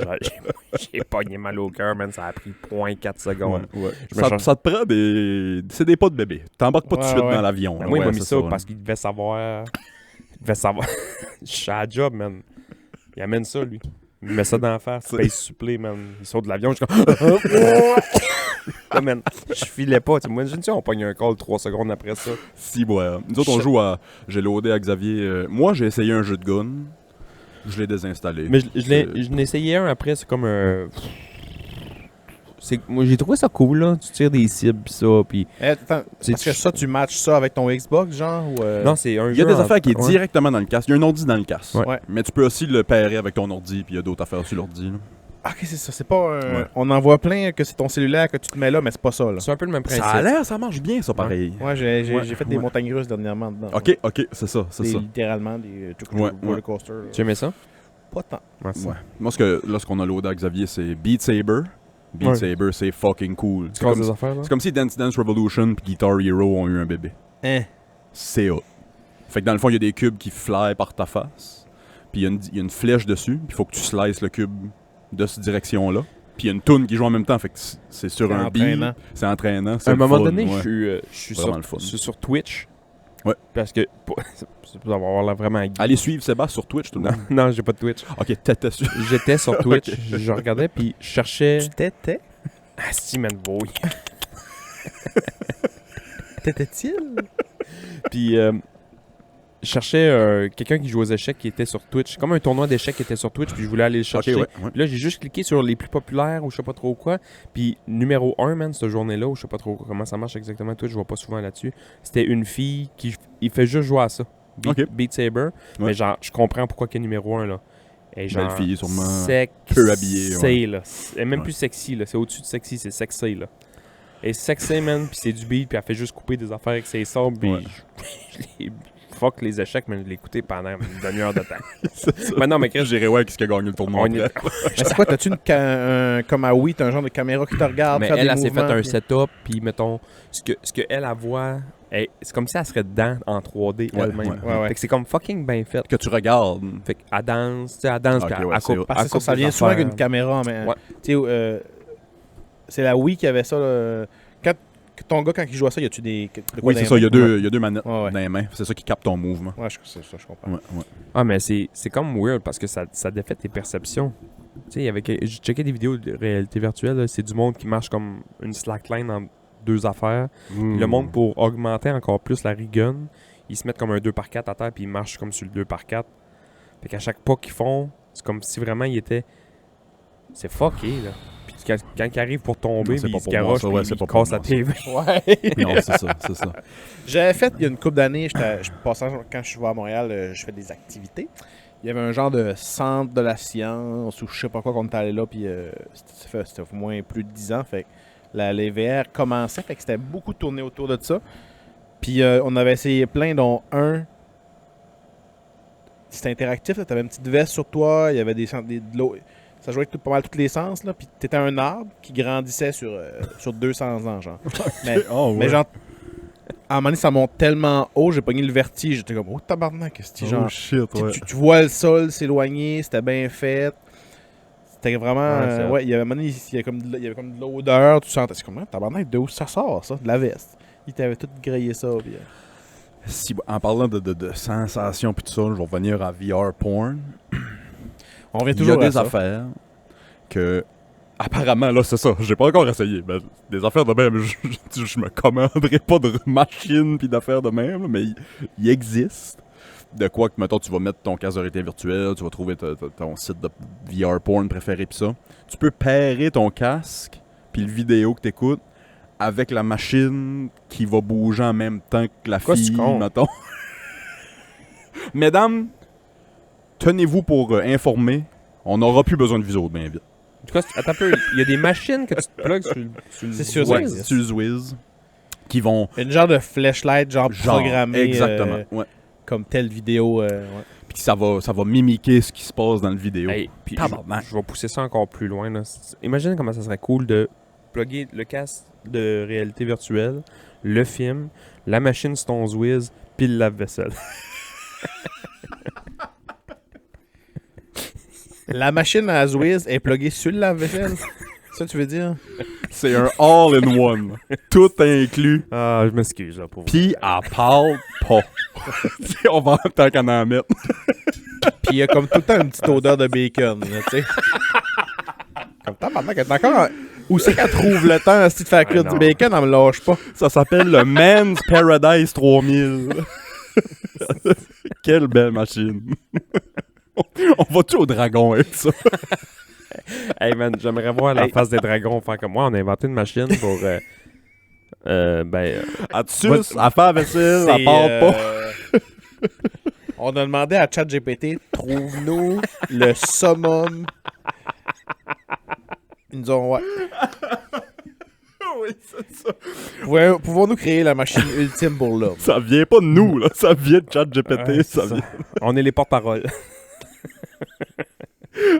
j'ai pogné mal au cœur, man. Ça a pris 0.4 secondes. Ouais. Je me change- Ça te prend des... C'est des pas de bébé. T'embarques pas tout de Ouais, suite ouais. dans l'avion. Ben, là. moi, il Ouais, m'a mis c'est ça là. parce qu'il devait savoir. Je suis à la job, man. Il amène ça, lui. Il met ça dans la face. Space supplé, man. Il saute de l'avion. Je suis comme. Là, man, je filais pas. Tu sais, moi, imagine si on pogne un call 3 secondes après ça. Si, ouais. Nous autres, on joue à... J'ai loadé à Xavier. Moi, j'ai essayé un jeu de gun. Je l'ai désinstallé. Mais je l'ai essayé un après, c'est comme un. Moi, j'ai trouvé ça cool, là. Tu tires des cibles, pis ça, pis. Attends, C'est- parce que ça, tu matches ça avec ton Xbox, genre? Ou, Non, c'est un Il y a jeu des en- affaires qui est ouais. directement dans le casque. Il y a un ordi dans le casque. Ouais. Ouais. Mais tu peux aussi le pairer avec ton ordi, puis il y a d'autres affaires sur l'ordi. là. Ah, ok, c'est ça. C'est pas un... Ouais. On en voit plein que c'est ton cellulaire que tu te mets là, mais c'est pas ça, là. C'est un peu le même principe. Ça a l'air, ça marche bien, ça, pareil. Ouais, j'ai Ouais, fait des ouais. montagnes russes dernièrement dedans. Ok, c'est ça, c'est Des- ça. littéralement des Ouais, roller coaster. Tu aimais ça? Pas tant. Merci. Ouais. Moi, ce qu'on a loadé à Xavier, c'est Beat Saber. Beat Ouais. Saber, c'est fucking cool. Tu C'est casses comme, des affaires, là? c'est comme si Dance Dance Revolution et Guitar Hero ont eu un bébé. Hein? C'est hot. Fait que dans le fond, il y a des cubes qui fly par ta face. Puis il y a une flèche dessus. Puis il faut que tu slices le cube de cette direction-là. Puis il y a une toune qui joue en même temps. Fait que c'est sur C'est un entraînant. beat. C'est entraînant. À C'est un le moment fun, donné, ouais. je suis Vraiment le fun. sur Twitch. Ouais. Parce que. C'est pour avoir l'air vraiment geek. Allez suivre Sébastien sur Twitch tout le Non, monde. non, j'ai pas de Twitch. Ok, t'étais sûr. J'étais sur Twitch, je regardais, puis je cherchais. Tu t'étais? Ah, si, man, boy. T'étais-il? Puis, je cherchais quelqu'un qui joue aux échecs qui était sur Twitch. Comme un tournoi d'échecs qui était sur Twitch, puis je voulais aller le chercher. Ok, ouais. Puis là, j'ai juste cliqué sur les plus populaires ou je sais pas trop quoi. Puis numéro 1, man, cette journée-là, ou je sais pas trop comment ça marche exactement, Twitch, je vois pas souvent là-dessus. C'était une fille qui il fait juste jouer à ça. Beat Saber. Mais genre, je comprends pourquoi qu'elle est numéro 1, là. Et genre, Belle fille, sûrement sexy, peu habillée, ouais. là. Elle est même plus sexy, là. C'est au-dessus de sexy, c'est sexy, là. Elle est sexy, man, puis c'est du beat, puis elle fait juste couper des affaires avec ses sabres, puis Ouais. je l'ai- fuck les échecs, mais je l'ai écouté pendant une demi-heure de temps. C'est ça. Mais non, mais Chris, J'irais ouais, qui a gagné le tournoi. on est- après. Mais c'est quoi, t'as-tu comme à Wii, t'as un genre de caméra qui te regarde mais faire elle, des elle s'est fait mouvements, un puis- setup, puis mettons, ce que elle voit, c'est comme si elle serait dedans en 3D Ouais, elle-même. ouais. Fait que c'est comme fucking bien fait. Que tu regardes. Fait qu'elle danse, tu sais, elle danse, Ok, puis ouais, elle c'est coupe. hot. Parce que elle ça, coupe ça des vient souvent affaires. avec une caméra, mais Ouais. tu sais, c'est la Wii qui avait ça. Là. Quand ton gars, quand il joue à ça, y a-tu des. de quoi Oui, dans c'est les ça. Il y mains? a deux manettes Ouais, ouais. dans les mains. C'est ça qui capte ton mouvement. Ouais, c'est ça, je comprends. Ouais, ouais. Ah, mais c'est comme weird parce que ça défait tes perceptions. Tu sais, j'ai checké des vidéos de réalité virtuelle, là, c'est du monde qui marche comme une slackline en deux affaires. Le monde, pour augmenter encore plus la rigun, ils se mettent comme un 2x4 à terre puis ils marchent comme sur le 2x4. Fait qu'à chaque pas qu'ils font, c'est comme si vraiment ils étaient. C'est fucké, là. Puis quand ils arrivent pour tomber, Non, c'est puis pas ils se pour moi, garochent, ça, puis ouais, c'est ils pas pour cassent la moi, TV. Ouais. Non, c'est ça, c'est ça. J'avais fait, il y a une couple d'années, je passais, quand je suis à Montréal, je fais des activités. Il y avait un genre de centre de la science ou je sais pas quoi qu'on était allé là, puis c'était au moins plus de 10 ans. Fait que les VR commençaient, fait que c'était beaucoup tourné autour de ça. Puis on avait essayé plein, dont un. C'était interactif, tu avais une petite veste sur toi, il y avait de l'eau. Ça jouait avec pas mal tous les sens, là. Puis t'étais un arbre qui grandissait sur 200 ans, genre. Mais genre, à un moment donné, ça monte tellement haut, j'ai pogné le vertige. J'étais comme, oh tabarnak, qu'est-ce que genre. Oh shit, ouais. Tu vois le sol s'éloigner, c'était bien fait. C'était vraiment. Ouais, c'est Ouais, il y avait un moment donné, il y avait comme de l'odeur, tu sentais. C'est comme, tabarnak, de où ça sort, ça? De la veste. Il t'avait tout grillé ça. Puis, Si, en parlant de sensations puis tout ça, je vais revenir à VR porn. on revient Il y a toujours à des ça. affaires que... Apparemment, là, c'est ça. J'ai pas encore essayé. Mais des affaires de même, je me commanderais pas de machines puis d'affaires de même, là, mais il existe. De quoi que, mettons, tu vas mettre ton casque de réalité virtuelle, tu vas trouver ton site de VR porn préféré pis ça. Tu peux pairer ton casque puis le vidéo que t'écoutes avec la machine qui va bouger en même temps que la Quoi, fille, c'est con? mettons. Mesdames, tenez-vous pour informer. On n'aura plus besoin de visio bien vite. En tout cas, attends un peu, il y a des machines que tu te plugues sur le C'est sûr, Zwiz. ça existe. sur le Zwiz, qui vont Une genre de flashlight, genre programmé. exactement, ouais. Comme telle vidéo. Ouais. Puis ça va mimiquer ce qui se passe dans le vidéo. Hey, puis Tabarnak. je vais pousser ça encore plus loin. Là. Imagine comment ça serait cool de plugger le casque de réalité virtuelle, le film, la machine sur ton Zwiz, puis le lave-vaisselle. La machine à Zwiz est pluguée sur le lave-vaisselle. Ça, tu veux dire? C'est un all-in-one. Tout inclus. Ah, je m'excuse là pour vous. Puis elle parle pas. T'sais, on va en tant qu'en en mettre. Puis il y a comme tout le temps une petite odeur de bacon, là, tu sais. Comme tabarnak, elle est encore. Où c'est qu'elle trouve le temps de faire cuire du non. bacon? Elle me lâche pas. Ça s'appelle le Man's Paradise 3000. Quelle belle machine. On va-tu au dragon avec ça? Hey man, j'aimerais voir la face des dragons faire comme moi. On a inventé une machine pour. Elle suce, elle fait la vaisselle, elle parle pas. On a demandé à ChatGPT, trouve-nous le summum. Ils nous ont. Ouais. Oui, c'est ça. Pouvons-nous créer la machine ultime pour l'homme? Ça vient pas de nous, là. Ça vient de ChatGPT. Ouais, ça c'est ça. vient. On est les porte-paroles.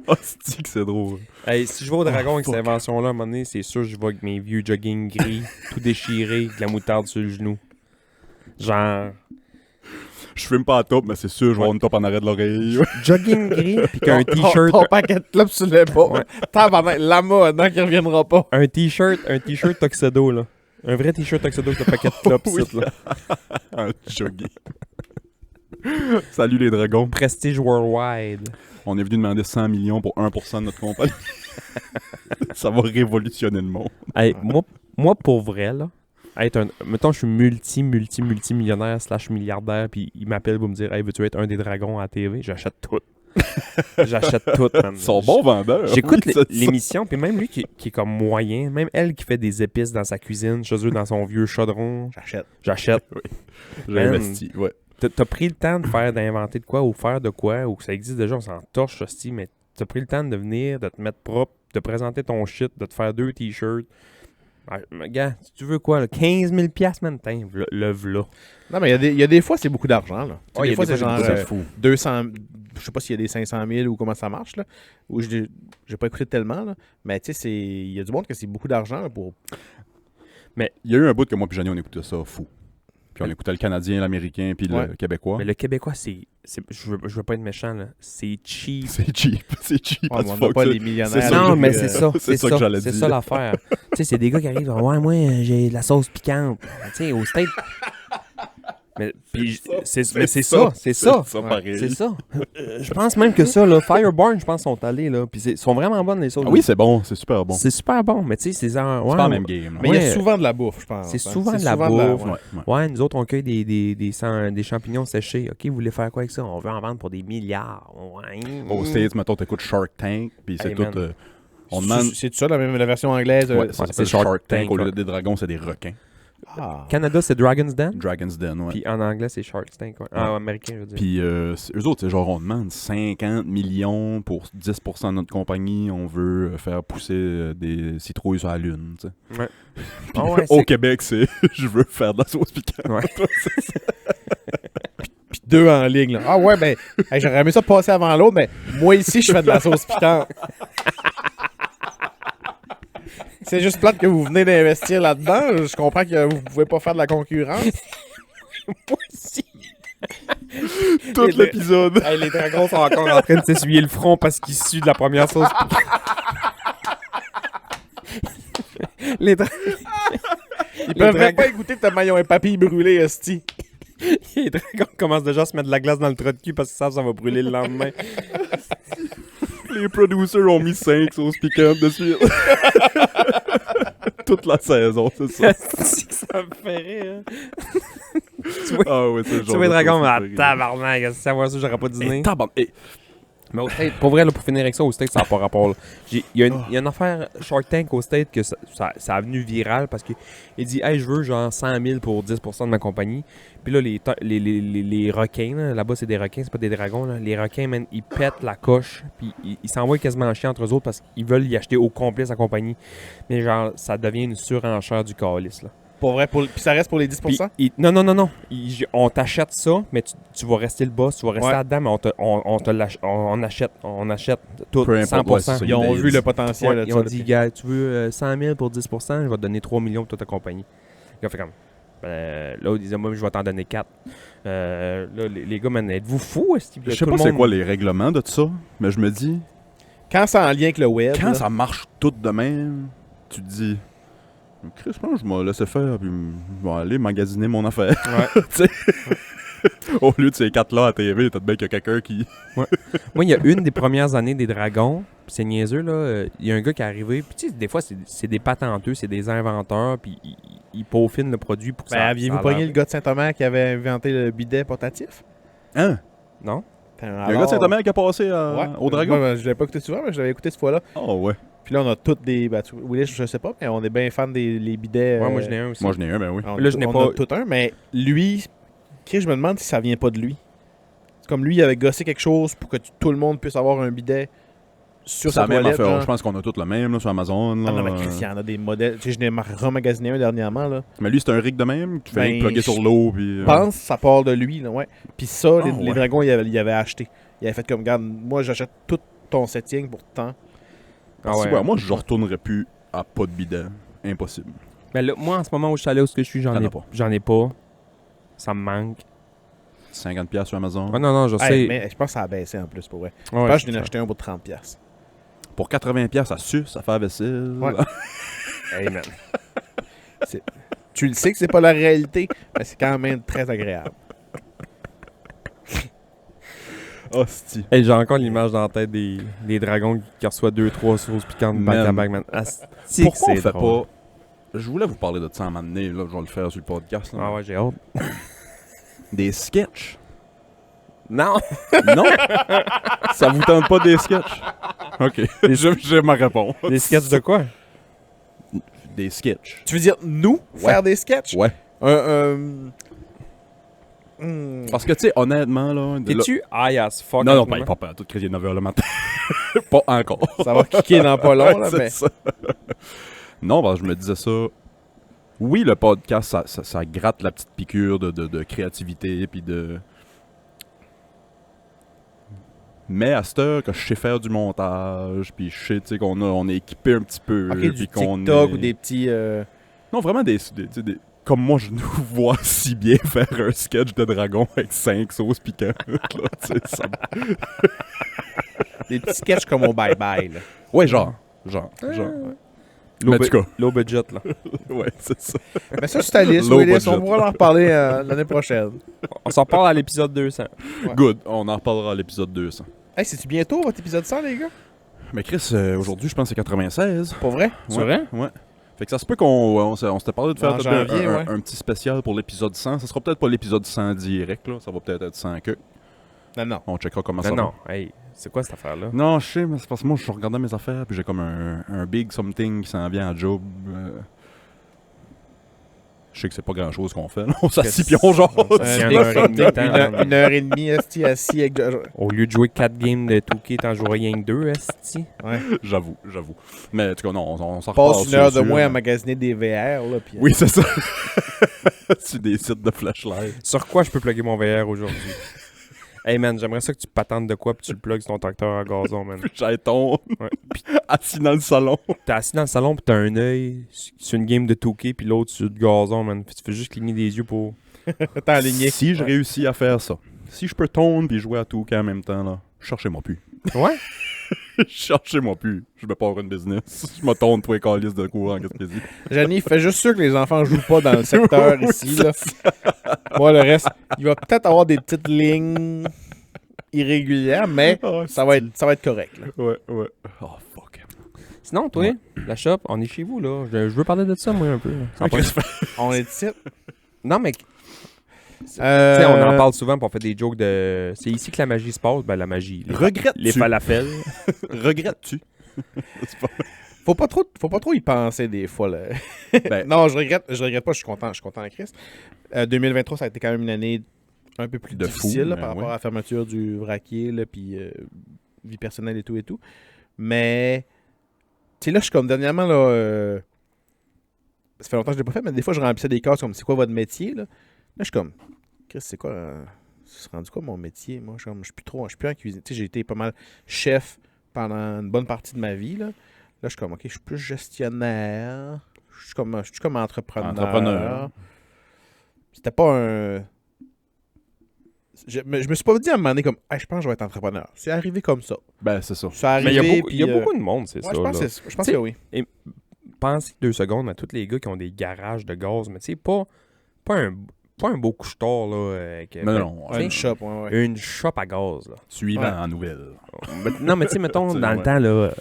Oh, c'est que c'est drôle. Hey, si je vais au dragon avec cette fuck. invention-là, à un moment donné, c'est sûr que je vais avec mes vieux jogging gris, tout déchiré, avec la moutarde sur le genou. Genre, Je fume pas à top, mais c'est sûr, je vais avoir une top en arrêt de l'oreille. jogging gris, puis qu'un t-shirt. Ton paquet de clopes sur le bas. Ouais. Tabarnak, lama, non, qui reviendra pas. Un t-shirt tuxedo, là. Un vrai t-shirt tuxedo avec le paquet de clopes, Oui. ici, là. Un jogging. Salut les dragons. Prestige Worldwide. On est venu demander 100 millions pour 1% de notre compagnie. Ça va révolutionner le monde. Hey, moi, pour vrai, là, Mettons, je suis multimillionnaire / milliardaire, puis il m'appelle pour me dire, hey, veux-tu être un des dragons à la TV? J'achète tout. J'achète tout, man. Ils sont bons vendeurs. J'écoute Oui, c'est ça. l'émission, puis même lui qui est comme moyen, même elle qui fait des épices dans sa cuisine, chez eux dans son vieux chaudron, j'achète. J'ai Man. investi, ouais. T'as pris le temps d'inventer de quoi, ou faire de quoi, ou que ça existe déjà, on s'en torche, hostie, mais t'as pris le temps de venir, de te mettre propre, de présenter ton shit, de te faire 2 t-shirts. Ouais, gars, si tu veux quoi, là, 15 000 $, man, tain, le v'là. Non, mais il y a des fois, c'est beaucoup d'argent, là. Ouais, Des fois, c'est genre C'est fou. 200... Je sais pas s'il y a des 500 000 ou comment ça marche, là. Ou j'ai pas écouté tellement, là. Mais tu sais, il y a du monde que c'est beaucoup d'argent, là, pour... Il y a eu un bout que moi puis Johnny, on écoutait ça fou. Puis on écoutait le Canadien, l'Américain, puis le Québécois. Mais le Québécois, je veux pas être méchant, là. C'est cheap. C'est cheap. C'est cheap. Ouais, as mais on fuck, n'a pas ça. les millionnaires. C'est ça Non, que mais je- c'est ça. c'est ça que j'allais C'est dire. ça l'affaire. Tu sais, c'est des gars qui arrivent, ouais, moi, j'ai de la sauce piquante. Tu sais, au steak. Mais c'est ça. pareil. C'est ça. Je pense même que ça, là, Fireburn, je pense, sont allés, là. Puis sont vraiment bonnes, les sauces. Ah oui, c'est bon. C'est super bon. C'est super bon, mais tu sais, c'est genre. C'est pas la même game. Mais il y a Ouais. souvent de la bouffe, je pense. C'est hein. souvent de la bouffe. ouais. Ouais, nous autres, on cueille des champignons séchés. OK, vous voulez faire quoi avec ça? On veut en vendre pour des milliards. Ouais. Aux States, mettons, t'écoutes Shark Tank, puis c'est Hey, tout... man. on demande... C'est ça, la version anglaise? Ouais, ça c'est s'appelle Shark Shark Tank. Tank, Au lieu ouais. des dragons, c'est des requins. Ah. Canada, c'est Dragon's Den. Dragon's Den, ouais. Puis en anglais, c'est Shark Tank. Ouais. Ah, américain, je veux dire. Puis eux autres, c'est genre, on demande 50 millions pour 10% de notre compagnie. On veut faire pousser des citrouilles sur la Lune, tu sais. Ouais. Puis Ah ouais, au c'est- Québec, c'est je veux faire de la sauce piquante. Ouais. Puis 2 en ligne, là. Ah ouais, ben, hey, j'aurais aimé ça passer avant l'autre, mais moi ici, je fais de la sauce piquante. C'est juste plate que vous venez d'investir là-dedans. Je comprends que vous pouvez pas faire de la concurrence. Moi aussi. Tout l'épisode. Hey, les dragons sont encore en train de s'essuyer le front parce qu'ils suent de la première sauce. les, dra- Ils peuvent même pas écouter que ton maillon et papilles brûlés, hostie. les dragons commencent déjà à se mettre de la glace dans le trou de cul parce qu'ils savent que ça va brûler le lendemain. Les producers ont mis 5 sauces piquantes dessus. Toute la saison, c'est ça. C'est que ça me fait rire. Ah ouais, c'est le Tu genre vois les de dragons, sauce mais ah, préférée. tabarnak, si savoir ça, j'aurais pas dîné. Et tabarnak. Et- Mais au State, pour vrai, là, pour finir avec ça, au State, ça n'a pas rapport. là. Il y a une affaire Shark Tank au State que ça a venu viral parce qu'il dit, hey, je veux genre 100 000 pour 10% de ma compagnie. Puis là, les requins, là-bas, c'est des requins, c'est pas des dragons. Là. Les requins, man, ils pètent la coche. Puis ils s'envoient quasiment en chien entre eux autres parce qu'ils veulent y acheter au complet sa compagnie. Mais genre, ça devient une surenchère du calice, là. Pour vrai, puis ça reste pour les 10%? Puis, non. On t'achète ça, mais tu vas rester le boss, tu vas rester Ouais. là-dedans, mais on achète tout, Peu importe, 100%. ouais, c'est ça. Ils ont vu le potentiel. Ouais, là, ils de ça, ont là, dit, puis- gars, tu veux 100 000 pour 10%, je vais te donner 3 millions pour toute ta compagnie. Ils ont fait comme, là, ils disaient, moi, je vais t'en donner 4. Là, les gars, man, êtes-vous fous? Je sais pas c'est quoi les règlements de tout ça, mais je me dis, Quand c'est en lien avec le web, quand là, ça marche tout de même, tu te dis, Chris, moi, je m'en laissé faire, puis je vais aller magasiner mon affaire. Ouais. Tu sais, au lieu de ces 4-là à TV, t'as bien qu'il y a quelqu'un qui. Moi, il y a une des premières années des Dragons, pis c'est niaiseux, là. Il y a un gars qui est arrivé, puis tu sais, des fois, c'est des patenteux, c'est des inventeurs, puis ils peaufinent le produit pour que ben, ça. aviez-vous ça a pogné l'air- le gars de Saint-Omer qui avait inventé le bidet portatif? Hein? Non? Il y a un gars de Saint-Omer qui a passé au Dragon? Moi, je l'avais pas écouté souvent, mais je l'avais écouté cette fois-là. Oh ouais. Puis là, on a toutes des... Ben, oui, je sais pas, mais on est bien fans des les bidets. Ouais, moi, j'en ai un aussi. Moi, je n'ai un, ben oui. On, Là, je n'ai on pas- a tout un, mais lui... Je me demande si ça vient pas de lui. C'est comme lui, il avait gossé quelque chose pour que tout le monde puisse avoir un bidet sur C'est sa la même toilette. affaire. genre. Je pense qu'on a tous le même là, sur Amazon. Là. Ah non, mais Chris, il y en a des modèles. Tu sais, je n'ai remagasiné un dernièrement, là. Mais lui, c'est un rig de même. Tu fais Ben, rien que plugger sur l'eau. Puis, Je pense que ça part de lui, là, ouais. Puis ça, les ouais. dragons, il avait acheté. Il avait fait comme, regarde, moi, j'achète tout ton setting pour tant. Ah Si, ouais. ouais, moi, je retournerais plus à pas de bidet. Impossible. Mais là, moi, en ce moment où je suis allé où je suis, T'en as pas. j'en ai pas. Ça me manque. 50$ sur Amazon. Ah non, je sais. Hey, mais je pense que ça a baissé en plus, pour vrai. Ouais, je pense que je c'est l'ai ça. acheté un pour 30$. Pour 80$, ça suce, ça fait la vaisselle. Ouais. Hey, man. Tu le sais que c'est pas la réalité, mais c'est quand même très agréable. Hostie. Hey, j'ai encore l'image dans la tête des dragons qui reçoivent 2-3 sauces piquantes back à Man. back, man. Asti que Pourquoi on c'est fait drôle. pas je voulais vous parler de ça à un moment donné, là, je vais le faire sur le podcast. Là. Ah ouais, j'ai hâte. Des sketchs. Non! Non? Ça vous tente pas des sketchs? Ok, j'ai ma réponse. Des sketchs de quoi? Des sketchs. Tu veux dire, nous, faire des sketchs? Ouais. Hmm. Parce que, tu sais, honnêtement, là... T'es-tu high as fuck? Non, non, en ce ben, moment? pas à tout crédit 9h le matin. Pas encore. Ça va kicker dans pas long, là, C'est mais... ça. Non, ben, je me disais ça. Oui, le podcast, ça gratte la petite piqûre de créativité, puis de... Mais à cette heure que je sais faire du montage, puis je sais, tu sais, on est équipé un petit peu, Ok, puis du qu'on TikTok est... ou des petits... Non, vraiment tu sais, comme moi, je nous vois si bien faire un sketch de dragon avec 5 sauces piquantes. Là, tu sais, ça... des petits sketchs comme au Bye Bye, là. Ouais, genre. Mais en tout cas, Low budget, là. ouais, c'est ça. Mais ça, c'est ta liste, Low Willis. budget. On pourra en reparler l'année prochaine. On s'en parle à l'épisode 200. Ouais. Good, on en reparlera à l'épisode 200. Hey, c'est-tu bientôt votre épisode 100, les gars? Mais Chris, aujourd'hui, je pense que c'est 96. Pour vrai? C'est vrai? Ouais. Fait que ça se peut qu'on s'était parlé de faire En peut-être janvier, un, ouais. un petit spécial pour l'épisode 100. Ça sera peut-être pas l'épisode 100 direct, là. Ça va peut-être être 100 que. Non. On checkera comment ça Non, va. non. Hey, c'est quoi cette affaire-là? Non, je sais, mais c'est parce que moi, je regardais mes affaires, puis j'ai comme un big something qui s'en vient à job. Je sais que c'est pas grand-chose qu'on fait, là. On s'assit puis on genre. C'est Une une heure et demie de temps. une heure et demie, esti, assis avec... Au lieu de jouer 4 games de 2K, t'en jouerais rien que 2, esti. Ouais. J'avoue. Mais en tout cas, non, on s'en reparle. Passe une heure de sur- moins à magasiner des VR, là, puis... Oui, c'est ça. Sur des sites de flashlight. Sur quoi je peux plugger mon VR aujourd'hui? Hey man, j'aimerais ça que tu patentes de quoi puis tu le plugues sur ton tracteur à gazon, man. J'ai ton Ouais. assis dans le salon. T'es assis dans le salon pis t'as un œil sur une game de 2K puis l'autre sur le gazon, man. Puis tu fais juste cligner des yeux pour... T'es aligné. Si je réussis à faire ça, si je peux tourner puis jouer à tout en même temps, là, cherchez-moi plus. Ouais? Cherchez-moi plus. Je me pars une business. Je me tourne pour les calices de courant, qu'est-ce que c'est. Janie, fais juste sûr que les enfants jouent pas dans le secteur Oui, ici, là. Moi, le reste, il va peut-être avoir des petites lignes irrégulières, mais ça va être correct, là. Ouais. Oh, fuck. Sinon, toi, la shop, on est chez vous, là. Je veux parler de ça, moi, un peu. Là. Ça va pas- On est ici. Non, mais... Tu sais, on en parle souvent pour faire des jokes de... C'est ici que la magie se passe. Ben, la magie. Regrettes-tu? Les falafels. Regrettes-tu? C'est pas- Faut pas trop y penser des fois, là. Ben- Non, je regrette pas, je suis content en Christ. 2023, ça a été quand même une année un peu plus De fou, difficile là, ben par rapport ouais. à la fermeture du vraquier, là, puis vie personnelle et tout. Mais, tu sais, là, je suis comme dernièrement, là, ça fait longtemps que je l'ai pas fait, mais des fois, je remplissais des cases comme, c'est quoi votre métier, là? Là, je suis comme, Chris, c'est quoi, c'est rendu quoi mon métier? Moi, je suis plus en cuisine. Tu sais, j'ai été pas mal chef pendant une bonne partie de ma vie, là. Là, je suis comme, OK, je suis plus gestionnaire. Je suis comme entrepreneur. C'était pas un... Je me suis pas dit à un moment donné comme, hey, je pense que je vais être entrepreneur. C'est arrivé comme ça. Ben, c'est ça. C'est arrivé, Mais il y a puis, beaucoup de monde, c'est ouais, ça. je pense, là. je pense T'sais, que oui. Pensez 2 secondes à tous les gars qui ont des garages de gaz, mais tu sais, pas un beau couche-tard, là. Avec, Non, non. t'sais, Une shop, ouais. Une shop à gaz, là. Suivant Ouais. en nouvelles. Non, mais tu sais, mettons, T'sais, dans le ouais. temps, là,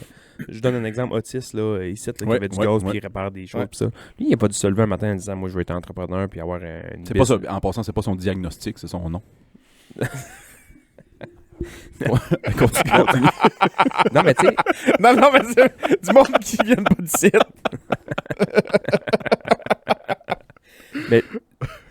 je donne un exemple, Otis, là, ici, là, qui Ouais, avait du ouais, gaz ouais. puis il répare des choses, Ouais. pis ça. Lui, il a pas dû se lever un matin en disant, moi, je veux être entrepreneur puis avoir une C'est pas ça. En passant, c'est pas son diagnostic, c'est son nom. Ouais, continue. Non, mais tu sais, non, mais c'est du monde qui vient pas du site.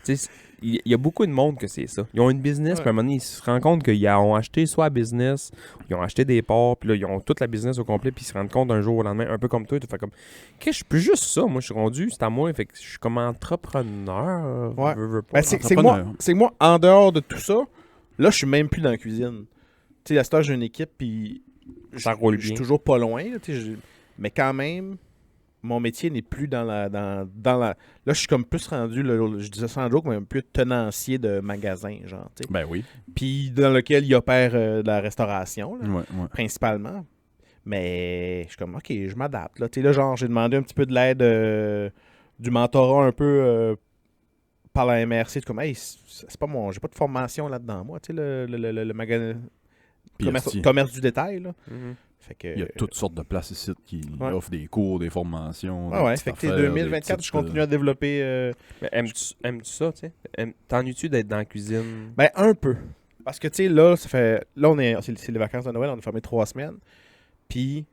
tu sais, il y a beaucoup de monde que c'est ça. Ils ont une business, Ouais. puis à un moment donné, ils se rendent compte qu'ils ont acheté soit la business, ils ont acheté des parts, puis là, ils ont toute la business au complet, puis ils se rendent compte un jour au lendemain, un peu comme toi, tu fais comme, qu'est-ce que je suis plus juste ça, moi, je suis rendu, c'est à moi, fait que je suis comme entrepreneur. Ouais. veux pas. Ben, c'est que moi, en dehors de tout ça, là, je suis même plus dans la cuisine. Tu sais, à ce temps, j'ai une équipe, puis Ça roule je suis bien. toujours pas loin, là, tu sais, mais quand même, mon métier n'est plus dans la... Là, je suis comme plus rendu, là, je disais ça en joke, mais un peu tenancier de magasin, genre, tu sais. Ben oui. Puis dans lequel il opère de la restauration, là, Ouais. principalement. Mais je suis comme, OK, je m'adapte. Là, tu sais, là, genre, j'ai demandé un petit peu de l'aide, du mentorat un peu par la MRC. Comme, hey, c'est pas mon... J'ai pas de formation là-dedans, moi, tu sais, le magasin... Puis, esti. Commerce du détail, là. Mhm. Fait que, Il y a toutes sortes de places ici qui Ouais. offrent des cours, des formations. Ah ouais, des fait petites que affaires, 2024, des je continue à développer. Mais aimes-tu ça, tu sais? T'ennuies-tu d'être dans la cuisine? Ben, un peu. Parce que, tu sais, là, c'est les vacances de Noël, on est fermé 3 semaines. Puis,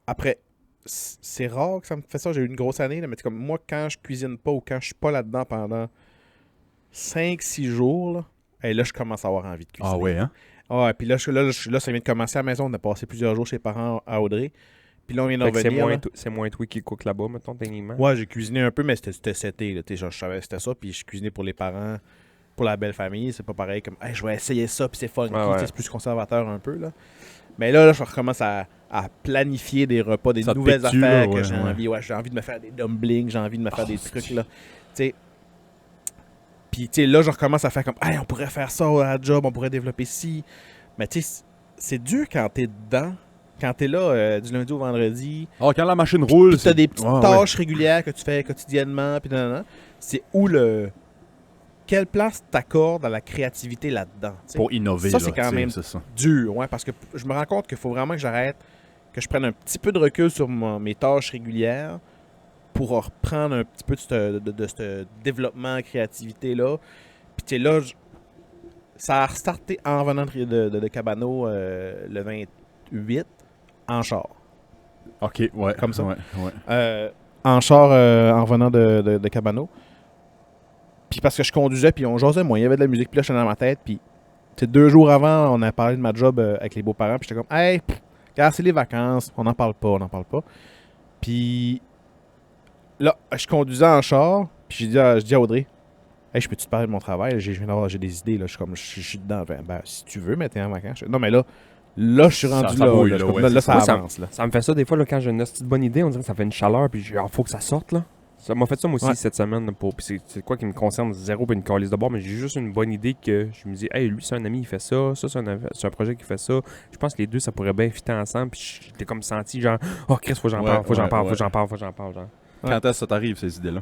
après, c'est rare que ça me fait ça. J'ai eu une grosse année, là, mais comme moi, quand je cuisine pas ou quand je suis pas là-dedans pendant 5-6 jours, là, et là, je commence à avoir envie de cuisiner. Ah ouais, hein? Ouais, puis là, ça vient de commencer à la maison. On a passé plusieurs jours chez les parents à Audrey. Puis là, on vient de Fait que revenir. là. c'est moins toi qui cook là-bas, mettons, techniquement. Ouais, j'ai cuisiné un peu, mais c'était seté. Là, genre, je savais que c'était ça. Puis je cuisinais pour les parents, pour la belle famille. C'est pas pareil comme, hey, je vais essayer ça, puis c'est funky. Ouais, ouais. C'est plus conservateur un peu. Là. Mais là, je recommence à planifier des repas, des Ça te nouvelles pique-tu, affaires là, que ouais, j'ai ouais. envie. Ouais, j'ai envie de me faire des dumplings, j'ai envie de me faire des trucs. Là. Tu sais. Puis, tu sais, là, je recommence à faire comme, hey, on pourrait faire ça à la job, on pourrait développer ci. Mais, tu sais, c'est dur quand t'es dedans, quand t'es là du lundi au vendredi. Ah, quand la machine roule. Puis t'as des petites Ouais, tâches régulières que tu fais quotidiennement, puis nanana. C'est où quelle place t'accordes à la créativité là-dedans? tu sais? Pour innover, Ça, là, c'est quand tu sais, même c'est ça. Dur, ouais, parce que je me rends compte qu'il faut vraiment que j'arrête, que je prenne un petit peu de recul sur mes tâches régulières pour reprendre un petit peu de ce développement, créativité-là. Puis tu sais, là, ça a restarté en venant de Cabano le 28 en char. Ok, ouais. Comme ça. Ouais, ouais. En char en revenant de Cabano. Puis parce que je conduisais, puis on jasait, moi, il y avait de la musique, puis là, j'étais dans ma tête, puis tu sais, 2 jours avant, on a parlé de ma job avec les beaux-parents, puis j'étais comme, hey, regarde, c'est les vacances, on n'en parle pas. Puis là, je conduisais en char, puis je dis à Audrey, hey, je peux-tu te parler de mon travail? J'ai des idées, là, je suis dedans. Ben, si tu veux, mais t'es en vacances. Non, mais là, je suis rendu Ça là. bouille, Là, là, je suis comme, ouais, là, c'est ça ça. avance, là. Ça me fait ça des fois là, quand j'ai une petite bonne idée, on dirait que ça fait une chaleur, puis faut que ça sorte, là. Ça m'a fait ça moi aussi Ouais. cette semaine, là, puis c'est quoi qui me concerne zéro puis une calice de bord, mais j'ai juste une bonne idée que je me dis, hey, lui c'est un ami, il fait ça, c'est un projet qui fait ça. Je pense que les deux ça pourrait bien fitter ensemble, puis j'étais comme senti genre, oh Chris, faut que j'en Ouais, parle, faut que j'en ouais, parle, ouais. faut que j'en parle, genre. Ouais. Quand est-ce que ça t'arrive, ces idées-là?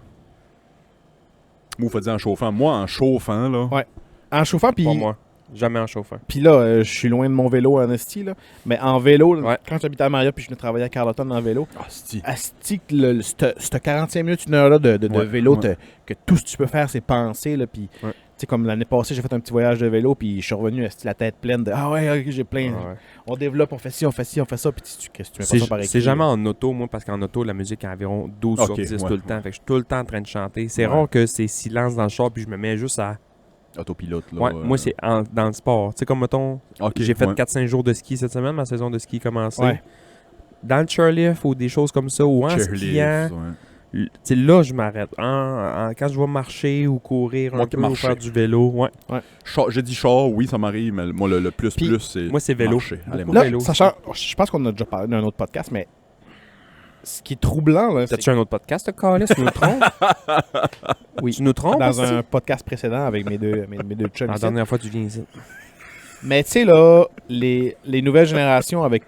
Moi, faut dire en chauffant. Moi, en chauffant, là. Ouais. En chauffant, puis Pas moi, jamais en chauffant. Puis là, je suis loin de mon vélo en esti, là. Mais en vélo, là, Ouais. quand j'habitais à Maria puis je venais travailler à Carleton en vélo, Ah, c'est asti, cette 45 minutes, une heure là de Ouais, vélo, ouais. que tout ce que tu peux faire, c'est penser, là. Puis, Ouais. tu sais, comme l'année passée, j'ai fait un petit voyage de vélo, puis je suis revenu, asti, la tête pleine de ah ouais, ok, j'ai plein. Ouais. On développe, on fait ci, on fait ça, puis qu'est-ce que tu mets pas ça par écrit? C'est jamais en auto, moi, parce qu'en auto, la musique est environ 12 sur Ok, 10 ouais, tout le temps. Fait que je suis tout le temps en train de chanter. C'est Ouais. rare que c'est silence dans le char, puis je me mets juste à. Autopilote, là. Ouais, moi, c'est dans le sport. Tu sais, comme mettons, Ok, j'ai fait ouais. 4-5 jours de ski cette semaine, ma saison de ski a commencé. Ouais. Dans le chairlift ou des choses comme ça, ou en Chairlift, skiant, ouais. tu sais, là, je m'arrête. Quand je vais marcher ou courir un Moi, peu, marcher. ou faire du vélo, ouais. J'ai dit char, oui, ça m'arrive, mais moi, le plus, Puis, c'est. moi, c'est vélo. marcher. Allez, Beaucoup Là, vélo. sachant, je pense qu'on a déjà parlé d'un autre podcast, mais ce qui est troublant, là, c'est T'as-tu un autre podcast, Carlis? Tu nous trompes? Oui. Tu nous trompes? dans aussi? un podcast précédent avec mes deux chums La ici. dernière fois, tu viens ici. Mais tu sais, là, les nouvelles générations avec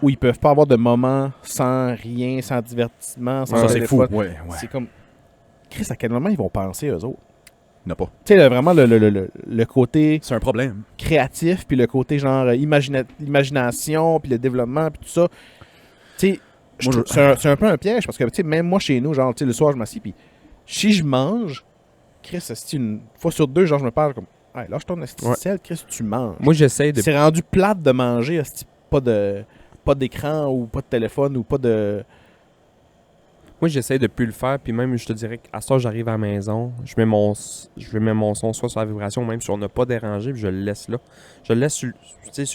où ils peuvent pas avoir de moments sans rien, sans divertissement, sans Ouais, Ça, c'est fou. téléphone. Ouais, ouais. C'est comme... Chris, à quel moment ils vont penser, eux autres? Il n'y en a pas. Tu sais, vraiment, le côté C'est un problème. créatif, puis le côté, genre, l'imagination, puis le développement, puis tout ça. Tu sais, Moi, c'est un peu un piège, parce que, tu sais, même moi, chez nous, genre, tu sais, le soir, je m'assieds, puis si je mange, Chris, c'est une fois sur deux, genre, je me parle comme... Hey, là, je tourne Ouais. sel, Chris, tu manges. Moi, j'essaie de. C'est rendu plate de manger, esti, pas d'écran ou pas de téléphone ou pas de... Moi, j'essaie de plus le faire, puis même, je te dirais qu'à ce temps, j'arrive à la maison, je mets mon son soit sur la vibration, même sur ne pas déranger, puis je le laisse là. Je le laisse sur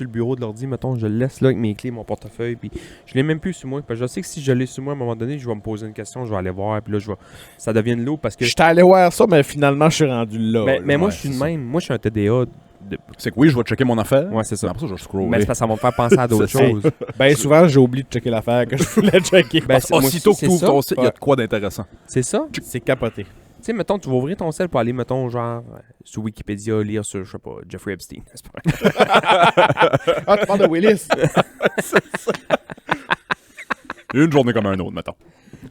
le bureau de l'ordi, mettons, je le laisse là avec mes clés, mon portefeuille, puis je l'ai même plus sur moi, parce que je sais que si je l'ai sur moi, à un moment donné, je vais me poser une question, je vais aller voir, puis là, ça devient de l'eau, parce que... J'étais allé voir ça, mais finalement, je suis rendu là. Mais là. moi, ouais, je suis de c'est ça. même. Moi, je suis un TDA. C'est que oui, je vais checker mon affaire. Ouais, c'est ça. Mais après ça, je vais scroller. Mais c'est parce que ça va me faire penser à d'autres C'est ça. choses. Ben souvent, j'ai oublié de checker l'affaire que je voulais checker. Ben, c'est- moi Aussitôt aussi, que tu c'est ouvres ton ça. site, il y a de quoi d'intéressant. C'est ça. C'est capoté. Tu sais, mettons, tu vas ouvrir ton sel pour aller, mettons, genre, sur Wikipédia, lire sur, je sais pas, Jeffrey Epstein. C'est pas vrai. Ah, tu parles de Willis? Une journée comme un autre, mettons.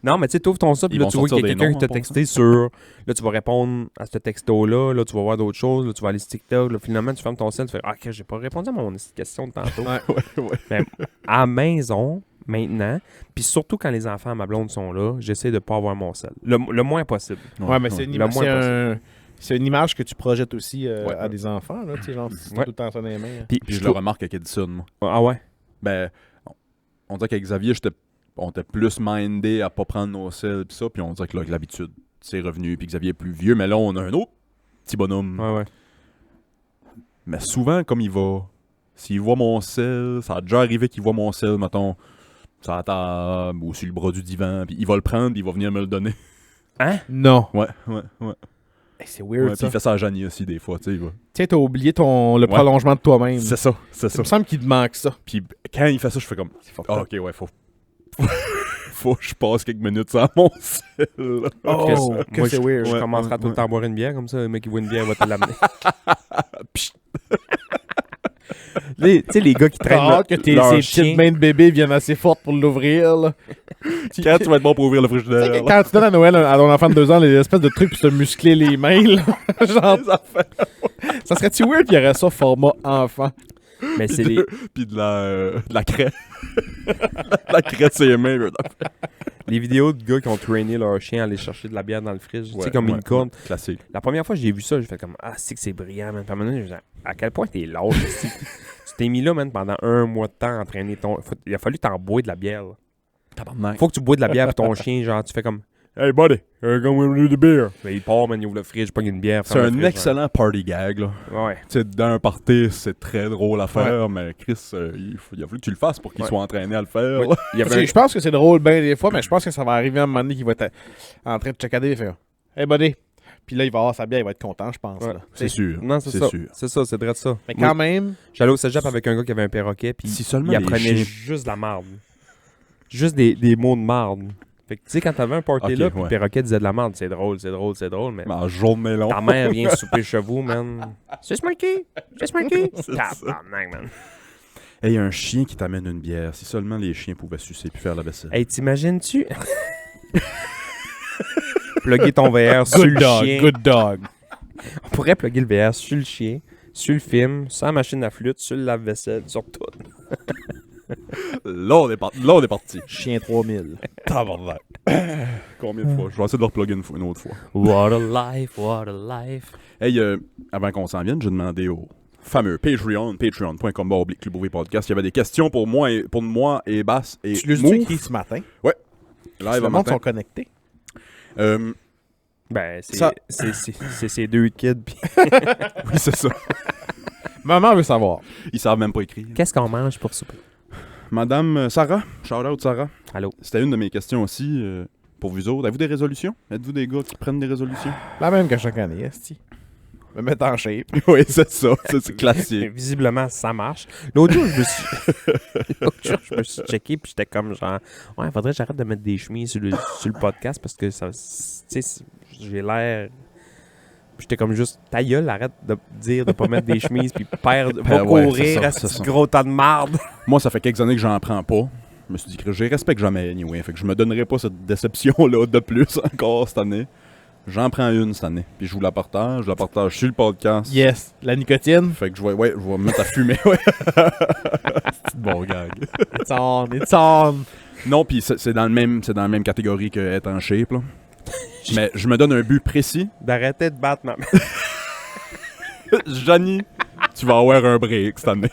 Non, mais tu sais, t'ouvres ton ça, puis Ils là, vont tu vois qu'il y a sortir des quelqu'un noms, qui t'a en texté sur. Là, tu vas répondre à ce texto-là. Là, tu vas voir d'autres choses. Là, tu vas aller sur TikTok. Là, finalement, tu fermes ton sel. Tu fais ah, ok, j'ai pas répondu à mon question de tantôt. Ouais. À la maison, maintenant, puis surtout quand les enfants à ma blonde sont là, j'essaie de pas avoir mon sel. Le moins possible. Ouais, mais c'est une, Le ima- moins c'est une image que tu projettes aussi Ouais. à des enfants, là, tu sais, genre, si t'as Ouais. tout le temps ça dans les mains. Puis Puis je le remarque avec Edison, moi. Ah ouais? Ben, on dirait qu'avec Xavier, on était plus mindé à pas prendre nos selles pis ça, puis on dirait que là, avec l'habitude, c'est revenu, puis Xavier est plus vieux, mais là, on a un autre petit bonhomme. Ouais. Mais souvent, comme il va, s'il voit mon sel, ça a déjà arrivé qu'il voit mon sel, mettons, sur la table ou sur le bras du divan, puis il va le prendre, puis il va venir me le donner. Hein? Non. Ouais. Hey, c'est Ouais, weird, puis ça. il fait ça à Janie aussi, des fois, tu sais. il va- Tiens, t'as oublié le prolongement de toi-même. C'est ça. Il me semble qu'il te manque ça. Puis quand il fait ça, je fais comme, C'est fucked ah, up. ok, ouais, faut que je passe quelques minutes sans mon sel. Oh, que moi, c'est weird. Je Ouais, commencerai à tout le temps à boire une bière comme ça. Le mec qui voit une bière, il va te l'amener. Psst. Tu sais, les gars qui traînent T'as hâte que ces leur petites chien. mains de bébé viennent assez fortes pour l'ouvrir, là. Quand tu vas être bon pour ouvrir le Tu sais frigidaire. que quand tu donnes à Noël à ton enfant de 2 ans les espèces de trucs pour se muscler les mains, là, genre, ça serait-tu weird qu'il y aurait ça format enfant? Mais c'est les, Puis de la craie. La craie de ses mains. les vidéos de gars qui ont trainé leur chien à aller chercher de la bière dans le fridge. tu sais, comme une corne. Classique. La première fois que j'ai vu ça, j'ai fait comme ah, c'est que c'est brillant, man. Puis à un moment donné, j'ai dit, à quel point t'es lâche, esti. Tu t'es mis là, man, pendant 1 mois de temps à entraîner ton. Il a fallu t'en boire de la bière, là. Tabarnak. Faut que tu bois de la bière, puis ton chien, genre, tu fais comme hey buddy, come with the beer. Il part, man, il ouvre le fridge, pogne une bière. C'est ferme le un fridge, excellent party gag, là. genre. Ouais. Tu sais, dans un party, c'est très drôle à faire, mais Chris, il a fallu que tu le fasses pour qu'il Ouais. soit entraîné à le faire. Ouais. là. Il y avait un- Je pense que c'est drôle bien des fois, mais je pense que ça va arriver à un moment donné qu'il va être en train de checkader et faire hey buddy. Puis là, il va avoir sa bière, il va être content, je pense. Ouais. Là. C'est sûr. Non, c'est ça. sûr. C'est ça, c'est vrai de ça. Mais Moi, quand même, j'allais au cégep avec un gars qui avait un perroquet, puis Si seulement il les apprenait chiens- juste de la marde. Juste des mots de marde. Fait que tu sais, quand t'avais un party Ok, là, puis ouais. le perroquet disait de la marde, c'est drôle, mais Mais en journée longue. ta mère vient souper chez vous, man. C'est Smokey! C'est Smokey! C'est ça. Tabarnak, man. Hey, un chien qui t'amène une bière. Si seulement les chiens pouvaient sucer puis faire la vaisselle. Hey, t'imagines-tu? Plugger ton VR sur good le dog, chien. good dog. On pourrait plugger le VR sur le chien, sur le film, sur la machine à flûte, sur le lave-vaisselle, sur tout. Là, on est parti. Chien 3000. Tabarnak. Combien de fois? Je vais essayer de le reploguer une autre fois. What a life, what a life. Hey, avant qu'on s'en vienne, j'ai demandé au fameux Patreon, patreon.com/Club OV Podcast, il y avait des questions pour moi et Bass et Tu l'as Mouf. écrit ce matin. Live Le à monde matin. sont connectés. Ben, Ça- c'est ces deux kids. Pis... Oui, c'est ça. Maman veut savoir. Ils savent même pas écrire. Qu'est-ce qu'on mange pour souper? Madame Sarah, shout-out Sarah. Allô? C'était une de mes questions aussi pour vous autres. Avez-vous des résolutions? Êtes-vous des gars qui prennent des résolutions? La même que chaque année, esti. Me mettre en shape. Oui, c'est ça. C'est classique. Visiblement, ça marche. L'autre jour, je me suis checké, puis j'étais comme genre, ouais, faudrait que j'arrête de mettre des chemises sur le podcast parce que ça, tu sais, j'ai l'air. Puis j'étais comme juste, ta gueule, arrête de dire de pas mettre des chemises, puis va ouais, c'est courir ça, à c'est ce ça. gros tas de marde. Moi, ça fait quelques années que j'en prends pas. Je me suis dit que je les respecte jamais anyway. Fait que je me donnerai pas cette déception-là de plus encore cette année. J'en prends une cette année. Puis je la partage sur le podcast. Yes. La nicotine. Fait que je vais me mettre à fumer. Ouais. C'est bon gag. It's on, it's on. Non, puis c'est dans le même catégorie que être en shape, là. Mais je me donne un but précis. D'arrêter de battre ma. Johnny, tu vas avoir un break cette année.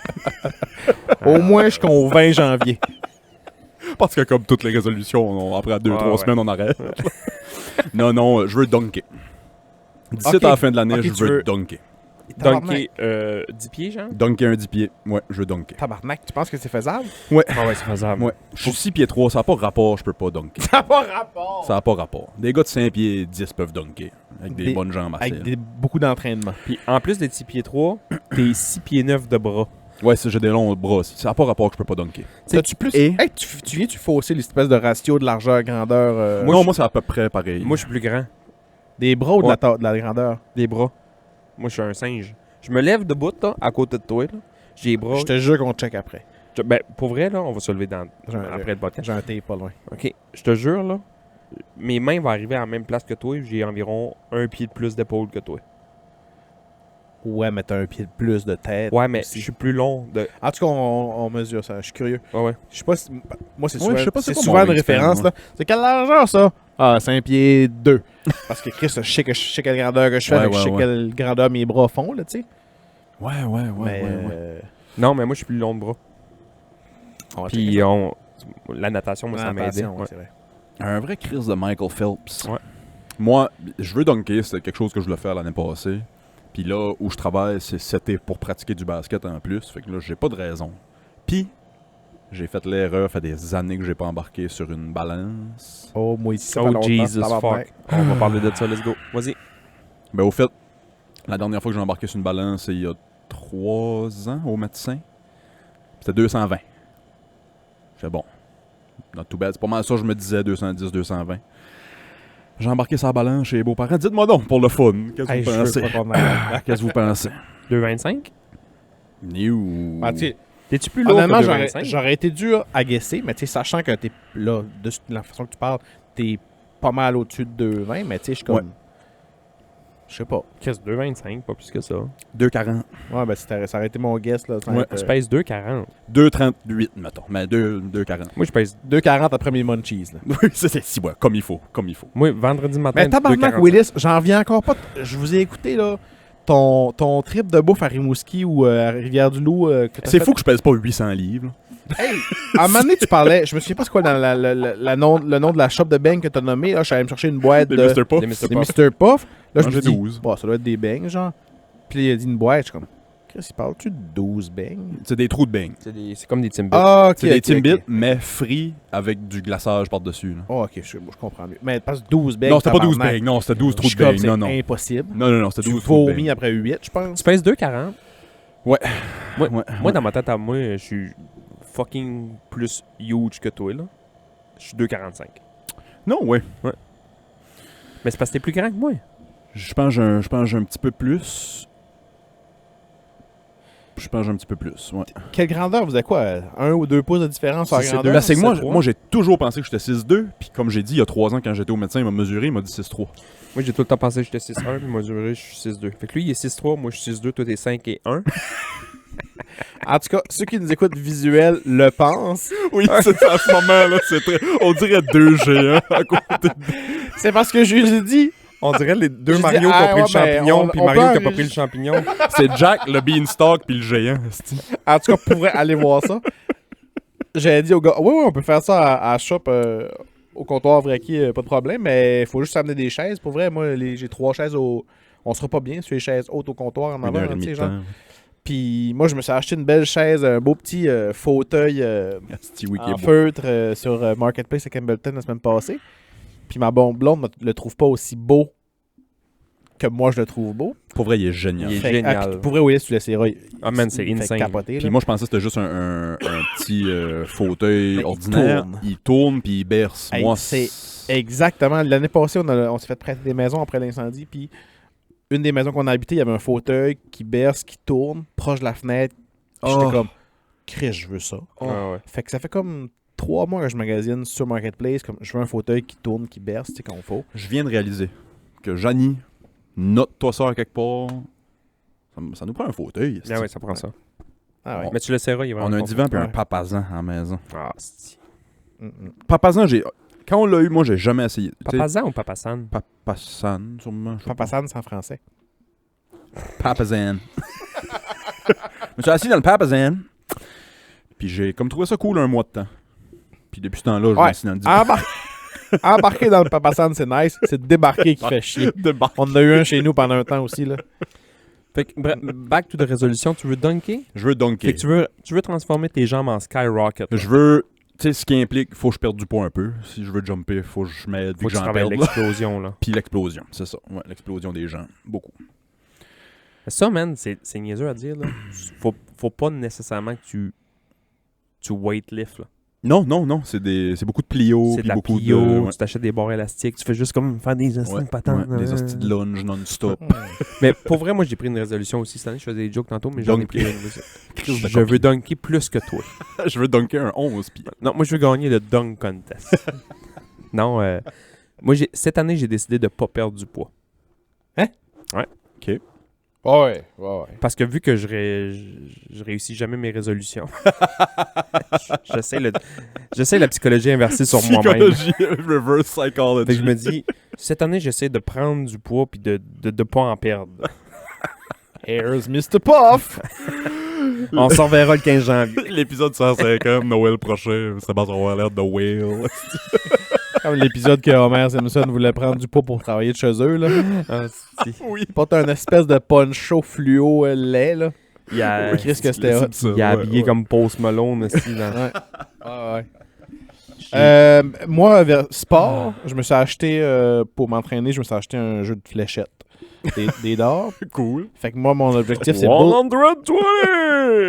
Au moins jusqu'au 20 janvier. Parce que comme toutes les résolutions, après 2-3 ouais. semaines, on arrête. non, je veux dunker. D'ici Ok. à la fin de l'année, Ok, je tu veux veux- dunker. Dunker 10 pieds, genre? Dunker un 10 pieds. Ouais, je veux dunker. Tabarnak, tu penses que c'est faisable? Ah ouais, c'est faisable. Ouais. Je suis 6 pieds 3, ça n'a pas rapport, je peux pas dunker. Ça n'a pas rapport. Ça n'a pas rapport. Des gars de 5 pieds 10 peuvent dunker. Avec des Des- bonnes jambes assez. Avec beaucoup d'entraînement. Puis en plus des 6 pieds 3, t'es 6 pieds 9 de bras. Ouais, j'ai des longs bras. Ça n'a pas rapport que je peux pas dunker. T'as-tu plus. et- Hey, tu viens-tu fausser l'espèce de ratio de largeur-grandeur Moi, c'est à peu près pareil. Moi, je suis plus grand. des bras ou de, Ouais. de la grandeur? Des bras. Moi, je suis un singe. Je me lève debout, là, à côté de toi, là. J'ai les bras. Je te jure qu'on check après. Ben, pour vrai, là, on va se lever J'ai un- après le podcast. J'ai un tape pas loin. OK. Je te jure, là, mes mains vont arriver à la même place que toi. J'ai environ un pied de plus d'épaule que toi. Ouais, mais t'as un pied de plus de tête. Ouais, mais aussi. je suis plus long de. En tout cas, on mesure ça. Je suis curieux. Ouais. Je sais pas si... Moi, c'est Ouais, souvent, je sais pas c'est c'est quoi souvent mon une wingspan, référence. moi. Là. C'est quelle largeur, ça? Ah, 5 pieds 2. Parce que Chris, je sais quelle grandeur que je fais, Ouais, fait que je sais ouais. quelle grandeur mes bras font, là, tu sais. Ouais. Mais, Non, mais moi, je suis plus long de bras. on va Puis, checker la natation, moi, ça. ça La m'a aidé. natation, ouais, Ouais. c'est vrai. Un vrai Chris de Michael Phelps. Ouais. Moi, je veux dunker, c'était quelque chose que je voulais faire l'année passée. Puis là où je travaille, c'était pour pratiquer du basket en plus. Fait que là, j'ai pas de raison. Puis, j'ai fait l'erreur, fait des années que j'ai pas embarqué sur une balance. Oh, moi ici, ça fait Oh, longtemps, Jesus tabarnak. fuck. On va parler de ça, let's go. Vas-y. Ben au fait, la dernière fois que j'ai embarqué sur une balance, c'est il y a 3 ans au médecin. C'était 220. C'est bon. Not too bad. C'est pas mal ça, je me disais 210, 220. J'ai embarqué sur la balance chez les beaux-parents. Dites-moi donc, pour le fun, qu'est-ce que Hey, vous je veux pensez? pas qu'on aille. Qu'est-ce que vous pensez? 2,25? New. Ah, tu sais, T'es-tu plus lourd honnêtement, que j'aurais 2,25? j'aurais été dur à guesser, mais tu sais, sachant que t'es là, de la façon que tu parles, t'es pas mal au-dessus de 2,20, mais tu sais, je suis comme. Ouais. Je sais pas. Qu'est-ce 2,25? Pas plus que ça. 2,40. Ouais, ben, ça aurait été mon guess, là. Ouais, Je pèse 2,40. 2,38, mettons. Mais 2,40. Moi, je pèse. 2,40 après mes munchies, là. Oui, c'est si, ouais, comme il faut. Moi, vendredi matin. Mais tabarnak, 2,45. Willis, j'en reviens encore pas. Je vous ai écouté, là, ton trip de bouffe à Rimouski ou à Rivière-du-Loup. Que t'as C'est fait. fou que je pèse pas 800 livres. Hey, à un moment donné, tu parlais, je me souviens pas c'est quoi le nom de la shop de beignes que t'as nommé. Là, je suis allé me chercher une boîte Des de Mr. Puff. Des Mr. des Puff. Mr. Puff. Là, je Moi, me j'ai dis, 12. bon, ça doit être des beignes, genre. Puis il a dit une boîte, je suis comme, Chris, il parle-tu de 12 beignes? C'est des trous de beignes. C'est comme des Timbits. Ah, ok. C'est des ok, Timbits, ok. mais frits avec du glaçage par-dessus. là. Oh, ok, je comprends mieux. Mais parce que 12 beignes. Non, c'était pas 12 tabarnak, beignes. Non, c'était 12 je trous suis de comme, beignes. Non, non. c'est impossible. Non, c'était Tu 12 trous de vomis beignes. après 8, je pense. Tu pèses 2,40? Ouais. Moi, Ouais. moi, dans ma tête à moi, je suis fucking plus huge que toi, là. Je suis 2,45. Non, ouais. Mais c'est parce que t'es plus grand que moi. Je pense que j'ai un petit peu plus. Je pense que j'ai un petit peu plus, ouais. Quelle grandeur vous avez quoi? 1 ou 2 pouces de différence sur la C'est grandeur? Ben, c'est que moi, 6'3". moi j'ai toujours pensé que j'étais 6'2", puis comme j'ai dit, il y a 3 ans, quand j'étais au médecin, il m'a mesuré, il m'a dit 6'3". Moi, j'ai tout le temps pensé que j'étais 6'1, puis moi, je suis 6'2. Fait que lui, il est 6'3, moi, je suis 6'2, toi, t'es 5 et 1. En tout cas, ceux qui nous écoutent visuel le pensent. Oui, c'est à ce moment-là, c'est très... On dirait 2 géants à côté de... C'est parce que je lui ai dit. On dirait les deux Je dis, Mario qui ah, ont pris ouais, le champignon, puis on Mario peut qui a pas pris le champignon. C'est Jack, le Beanstalk, puis le géant. En tout cas, pour vrai, aller voir ça. J'avais dit au gars, oui, on peut faire ça à shop au comptoir Vraki, pas de problème, mais il faut juste amener des chaises. Pour vrai, moi, j'ai 3 chaises au. On sera pas bien sur les chaises hautes au comptoir en avant, tu sais, genre. Puis moi, je me suis acheté une belle chaise, un beau petit fauteuil en feutre sur Marketplace à Campbellton la semaine passée. Puis ma blonde ne le trouve pas aussi beau que moi je le trouve beau. Pour vrai, il est génial. Il est Fait- génial. puis pour vrai, oui, tu l'essaieras. Ah, man, c'est il fait insane. capoter, Puis là. moi, je pensais que c'était juste un petit fauteuil Mais il ordinaire. tourne. Il tourne, puis il berce. Hey, Moi, c'est Exactement. L'année passée, on s'est fait prêter des maisons après l'incendie. Puis une des maisons qu'on a habitées, il y avait un fauteuil qui berce, qui tourne, proche de la fenêtre. Puis Oh. j'étais comme, Chris, je veux ça. Ouais, ouais. Fait que ça fait comme 3 mois que je magasine sur Marketplace. Comme je veux un fauteuil qui tourne, qui berce, tu sais, quand il faut. je viens de réaliser que Janie, note-toi ça à quelque part. Ça nous prend un fauteuil. Ah ouais, ça prend ça. Ah ouais. Mais tu l'essaieras, il est On vraiment a un divan puis un Ouais. papazan à la maison. Ah, c'est... Papazan, quand on l'a eu, moi, j'ai jamais essayé. Tu sais, Papazan ou Papasan? Papasan, sûrement. je sais Papa San, c'est en français. pas. Papazan. Je me suis assis dans le Papazan. Puis j'ai comme trouvé ça cool un mois de temps. Puis depuis ce temps-là, je Ouais. me suis dans le divan. Embarquer dans le Papa San, c'est nice. C'est débarquer qui fait chier. On en a eu un chez nous pendant un temps aussi, là. Fait que, back to the résolution, tu veux dunker? Je veux Fait dunker. que tu veux transformer tes jambes en skyrocket. là. Je veux... Tu sais, ce qui implique, faut que je perde du poids un peu. Si je veux jumper, faut que je m'aide, Faut que que tu j'en travailles perde. là. l'explosion, là. Puis l'explosion, c'est ça. Ouais, l'explosion des jambes. Beaucoup. Ça, man, c'est niaiseux à dire, là. Faut pas nécessairement que tu weightlift, là. Non, c'est beaucoup de plio. C'est de puis la beaucoup plio, de... tu t'achètes des barres élastiques, tu fais juste comme faire des hosties Ouais, de patentes. ouais, des hosties de lunge non-stop. Mais pour vrai, moi, j'ai pris une résolution aussi cette année. Je faisais des jokes tantôt, mais j'en ai Dunker. pris une. Je veux dunker plus que toi. Je veux dunker un 11 puis Non, moi, je veux gagner le dunk contest. Non, Moi, cette année, j'ai décidé de pas perdre du poids. Ouais. Parce que vu que je réussis jamais mes résolutions, j'essaie la psychologie inversée sur moi-même. Psychologie, reverse psychology. Fait que je me dis, cette année, j'essaie de prendre du poids puis de pas en perdre. Here's Mr. Puff! On s'en reverra le 15 janvier. L'épisode 150, Noël prochain, ça va avoir l'air de Whale. Comme l'épisode que Homer Simpson voulait prendre du pot pour travailler de chez eux, là. Ah, si. Oui. Porte un espèce de poncho fluo lait, là. Il a, Chris, que c'était hot. il a habillé comme Post Malone aussi. Dans... Moi, vers sport, je me suis acheté, pour m'entraîner, je me suis acheté un jeu de fléchettes. Des dards. Cool. Fait que moi, mon objectif, c'est 120!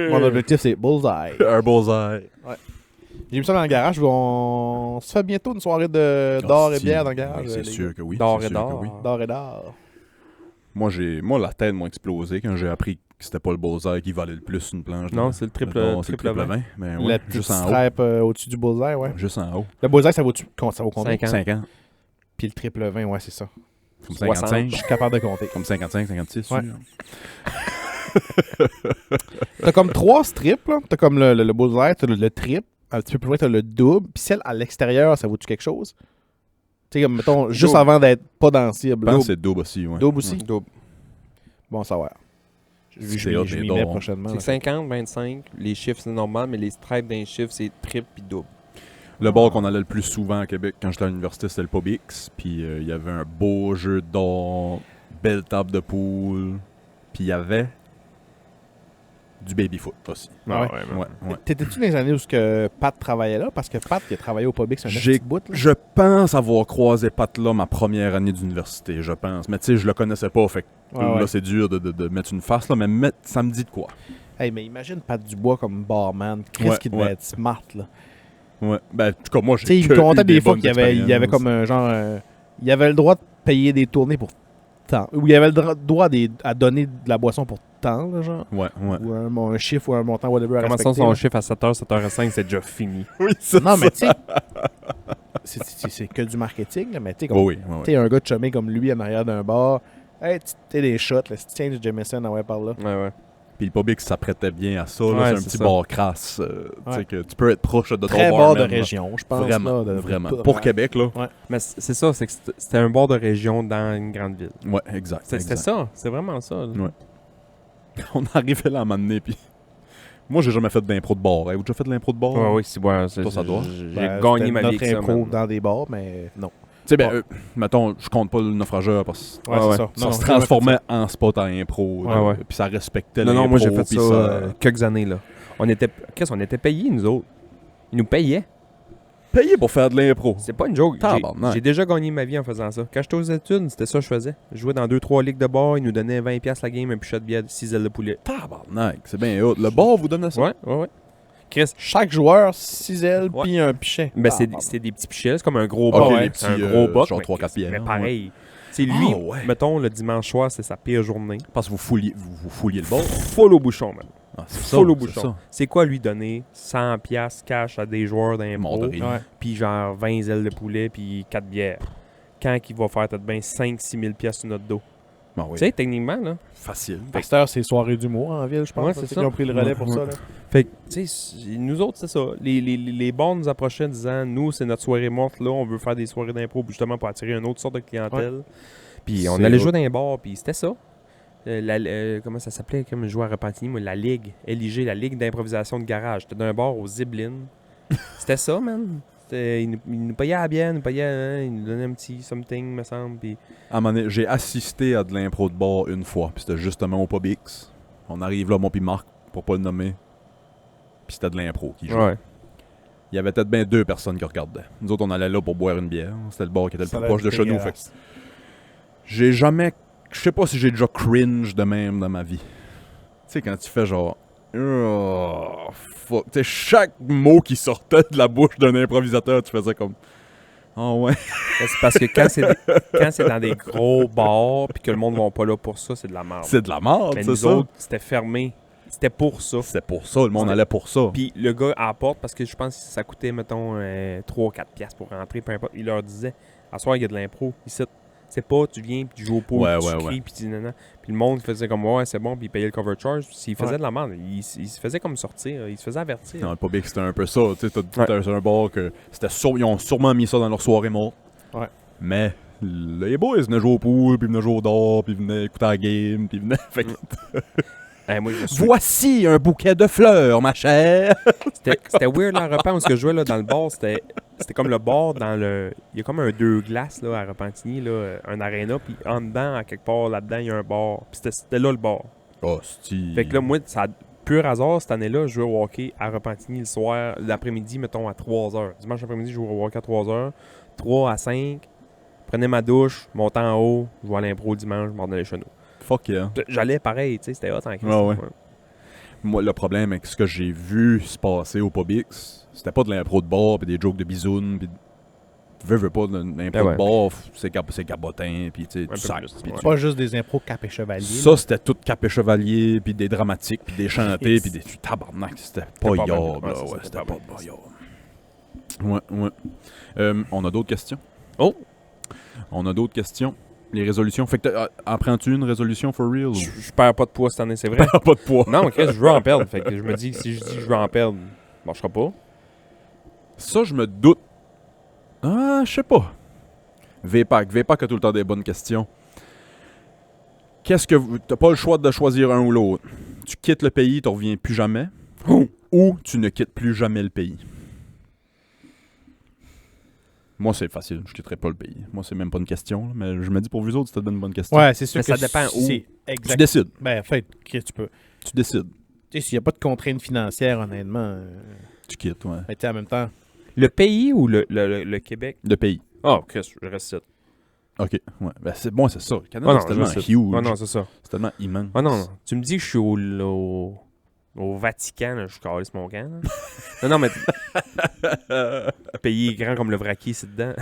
Mon objectif, c'est bullseye. Un bullseye. J'ai mis ça dans le garage. On se fait bientôt une soirée de d'or et Si. bière dans le garage. C'est les sûr que oui. D'or c'est et sûr que d'or. oui. gars. D'or et d'or. Moi, la tête m'a explosé quand j'ai appris que c'était pas le bullseye qui valait le plus une planche. Non, c'est le triple, Non, c'est le triple 20. 20. Mais La ouais, petite juste en haut. stripe au-dessus du bullseye, ouais. Juste en haut. Le bullseye, ça vaut combien? 50. 50. Puis le triple 20, ouais, c'est ça. Comme 60. 55. Je suis capable de compter. Comme 55, 56. Ouais. oui. T'as comme 3 strips, là. T'as comme le bullseye, t'as le trip. Un petit peu plus loin, t'as le double. Puis celle à l'extérieur, ça vaut-tu quelque chose? Tu sais, comme, mettons, juste Double. avant d'être pas dans la Je cible. pense que c'est double aussi. Ouais. Double aussi? Double. Bon, ça va. C'est Je hot, je les m'y mets dons. prochainement. C'est là. 50, 25. Les chiffres, c'est normal, mais les stripes d'un chiffre, c'est triple puis double. Le bar qu'on allait le plus souvent à Québec quand j'étais à l'université, c'était le Pobix. Puis il y avait un beau jeu d'or, belle table de poule. Puis il y avait du baby-foot aussi. Ah ouais. Ouais. T'étais-tu dans les années où ce que Pat travaillait là? Parce que Pat, il a travaillé au Publix un J'ai- petit bout. Là. Je pense avoir croisé Pat là ma première année d'université, je pense. Mais tu sais, je le connaissais pas, fait que Ouais, ouais. là, c'est dur de mettre une face, là, mais ça me dit de quoi. Hey, mais imagine Pat Dubois comme barman. Qu'est-ce Ouais, qu'il devait ouais. être smart, là. Ouais. Ben, en tout cas, moi, j'ai Tu sais, il que me comptait eu des fois bonnes qu'il y avait comme un genre... il avait le droit de payer des tournées pour temps. Ou il avait le droit à donner de la boisson pour temps, là, genre. Ouais. Ou un chiffre ou un montant, whatever, à Comment ça, respecter, son là. chiffre à 7h, 7h05, c'est déjà fini. Oui, ça. Non, mais tu sais... c'est que du marketing, là, mais tu sais, comme... Oui. Tu sais, un gars de chumé comme lui en arrière d'un bar... Hey, tu sais, des shots, là, si tu tiens du Jameson, ouais, par là. Ouais. Puis le Pobix s'apprêtait bien à ça. Ouais, là, c'est un c'est petit ça. bar crasse. Tu sais que tu peux être proche de ton Très bar barman, de là. région, je pense. Vraiment, là, vraiment. de- Pour Québec, là. Mais c'est ça, c'est que c'était un bord de région dans une grande ville. Ouais, exact. C'était exact. ça, c'est vraiment ça. là. Ouais. On arrivait là à m'amener, puis... Moi, j'ai jamais fait d'impro de bar. Avez-vous déjà fait de l'impro de bar? Ouais, oui, c'est bon. Toi, ça doit. J'ai Ben, gagné c'était ma vie notre avec ça. impro man. dans des bars, mais non. Tu sais, ben, mettons, je compte pas le naufrageur parce que Ouais, Ouais, c'est ça. ça Non, se non, transformait en spot à impro. Ouais, là, ouais. Puis ça respectait Non, l'impro. non, moi j'ai fait puis ça quelques années là. On était payés, nous autres. Ils nous payaient. Payé pour faire de l'impro. C'est pas une joke. Tabarnak. J'ai déjà gagné ma vie en faisant ça. Quand j'étais aux études, c'était ça que je faisais. Je jouais dans 2-3 ligues de bar, ils nous donnaient 20$ la game, un pichet de bière, 6 ailes de poulet. Tabarnak, c'est bien hot. Le bar vous donne ça? Ouais. Chris, Chaque joueur, 6 ailes, Ouais. puis un pichet. ben Ah, c'était des petits pichets, c'est comme un gros Ok, bar. les C'est un petits, gros boc. genre mais 3-4 Chris, pieds, Mais hein, pareil. C'est lui, Ah, ouais. mettons, le dimanche soir, c'est sa pire journée. Parce que vous fouliez le bar. Full au bouchon, man. Ah, c'est Full au c'est bouchon. ça. C'est quoi lui donner 100$ cash à des joueurs d'impro, Mort de rire. Ouais. puis genre 20 ailes de poulet, puis 4 bières. Quand il va faire peut-être bien 5-6 000$ sur notre dos. Ah oui. Tu sais, techniquement, là. Facile. Pasteur, c'est soirée d'humour en ville, je pense. Ouais, là, c'est tu sais, ça. Ils ont pris le relais pour Ouais. ça. Là. Fait que, tu sais, nous autres, c'est ça. Les bars nous approchaient en disant, nous, c'est notre soirée morte, là, on veut faire des soirées d'impro justement pour attirer une autre sorte de clientèle. Puis on C'est allait hot. jouer dans les bars, puis c'était ça. Comment ça s'appelait, comme je jouais à Repentigny, moi, la Ligue, LIG, la Ligue d'improvisation de garage. C'était d'un bar aux Ziblines. C'était ça, man. Ils nous payaient à la bière, ils nous payaient, hein, ils nous donnaient un petit something, me semble, puis... À un moment donné, j'ai assisté à de l'impro de bar une fois. Puis c'était justement au Pobix. On arrive là, mon pis Marc, pour pas le nommer. Puis c'était de l'impro qui jouait. Ouais. Il y avait peut-être bien 2 personnes qui regardaient. Nous autres, on allait là pour boire une bière. C'était le bar qui était le Ça plus va proche de être chez nous. Fait que j'ai jamais... Je sais pas si j'ai déjà cringe de même dans ma vie. Tu sais, quand tu fais genre... Oh, fuck. Tu sais, chaque mot qui sortait de la bouche d'un improvisateur, tu faisais comme... Oh ouais. Mais c'est parce que quand c'est dans des gros bars, puis que le monde ne va pas là pour ça, c'est de la merde. C'est de la merde, Mais c'est nous ça. autres, c'était fermé. C'était pour ça. C'est pour ça, le monde C'était- allait pour ça. Puis le gars à la porte, parce que je pense que ça coûtait, mettons, 3-4$ pour rentrer, peu importe. Il leur disait, À soir, il y a de l'impro. Ici, c'est pas, tu viens, puis tu joues au pool, Ouais, puis tu ouais, cries, ouais. puis tu dis nanana. Puis le monde faisait comme, ouais, c'est bon, puis il payait le cover charge. S'il faisait Ouais. de la merde, il se faisait comme sortir, il se faisait avertir. Non, le public, c'était un peu ça. Tu sais, t'as un bar que ils ont sûrement mis ça dans leur soirée morte. Ouais. Mais les boys venaient jouer au pool, puis venaient jouer au dard, puis venaient écouter la game, puis venaient. Fait que, Moi, je me suis- voici un bouquet de fleurs, ma chère. C'était weird là, à Repent, où ce que je jouais là, dans le bar, c'était comme le bar dans le... Il y a comme un 2 glaces là, à Repentigny, là, un aréna, puis en dedans, à quelque part, là-dedans, il y a un bar. Puis c'était là le bar. Oh, c'est. Fait que là, moi, ça, pur hasard, cette année-là, je jouais au hockey à Repentigny le soir, l'après-midi, mettons, à 3h. Dimanche après-midi, je jouais au hockey à 3h. 3 à 5, prenais ma douche, montais en haut, je jouais à l'impro le dimanche, je m'en allais chez nous. Fuck yeah. J'allais pareil, tu sais, c'était hot en Christ. Ouais. Moi, le problème avec ce que j'ai vu se passer au Publix, c'était pas de l'impro de bar, puis des jokes de bisounes, puis veux pas de l'impro Ouais. de bar, c'est cabotin, puis tu sais, peu tu sacs, plus, puis ouais. C'est pas juste des impros cap et chevalier. ça, c'était tout cap et chevalier, puis des dramatiques, puis des chantés, Yes. puis des tabarnak. C'était pas pas bon, yard, ouais, là. c'est ça, Ouais, c'était c'était pas pas bon. yard. Ouais. On a d'autres questions? Oh! On a d'autres questions. Les résolutions. Fait que en prends-tu une résolution for real? Ou... Je perds pas de poids cette année, c'est vrai. pas de poids. Non, Chris, je veux en perdre. Fait que je me dis que si je dis que je veux en perdre, ça marchera pas. Ça, je me doute. Ah, je sais pas. VPAC a tout le temps des bonnes questions. Qu'est-ce que t'as pas le choix de choisir un ou l'autre. Tu quittes le pays, tu reviens plus jamais. Ou tu ne quittes plus jamais le pays. Moi, c'est facile. Je quitterai pas le pays. Moi, c'est même pas une question. Là, mais je me dis pour vous autres, c'était une bonne question. Ouais, c'est sûr Mais que ça dépend où. c'est Tu exact. décides. Ben, en fait, Chris, tu peux. Tu décides. Tu sais, s'il n'y a pas de contrainte financière, honnêtement, Tu quittes, ouais. mais tu sais, en même temps, Le pays ou le Québec? Le pays. Oh, Chris, je reste ici. OK. Ouais. Ben, c'est bon, c'est ça. Le Canada, Ah non, c'est tellement je sais. huge. Ah non, c'est ça. C'est tellement immense. Ah non, non. Tu me dis que je suis au Vatican, là, je calisse mon camp. Là. non, mais... Le pays est grand comme le vraquier, c'est dedans.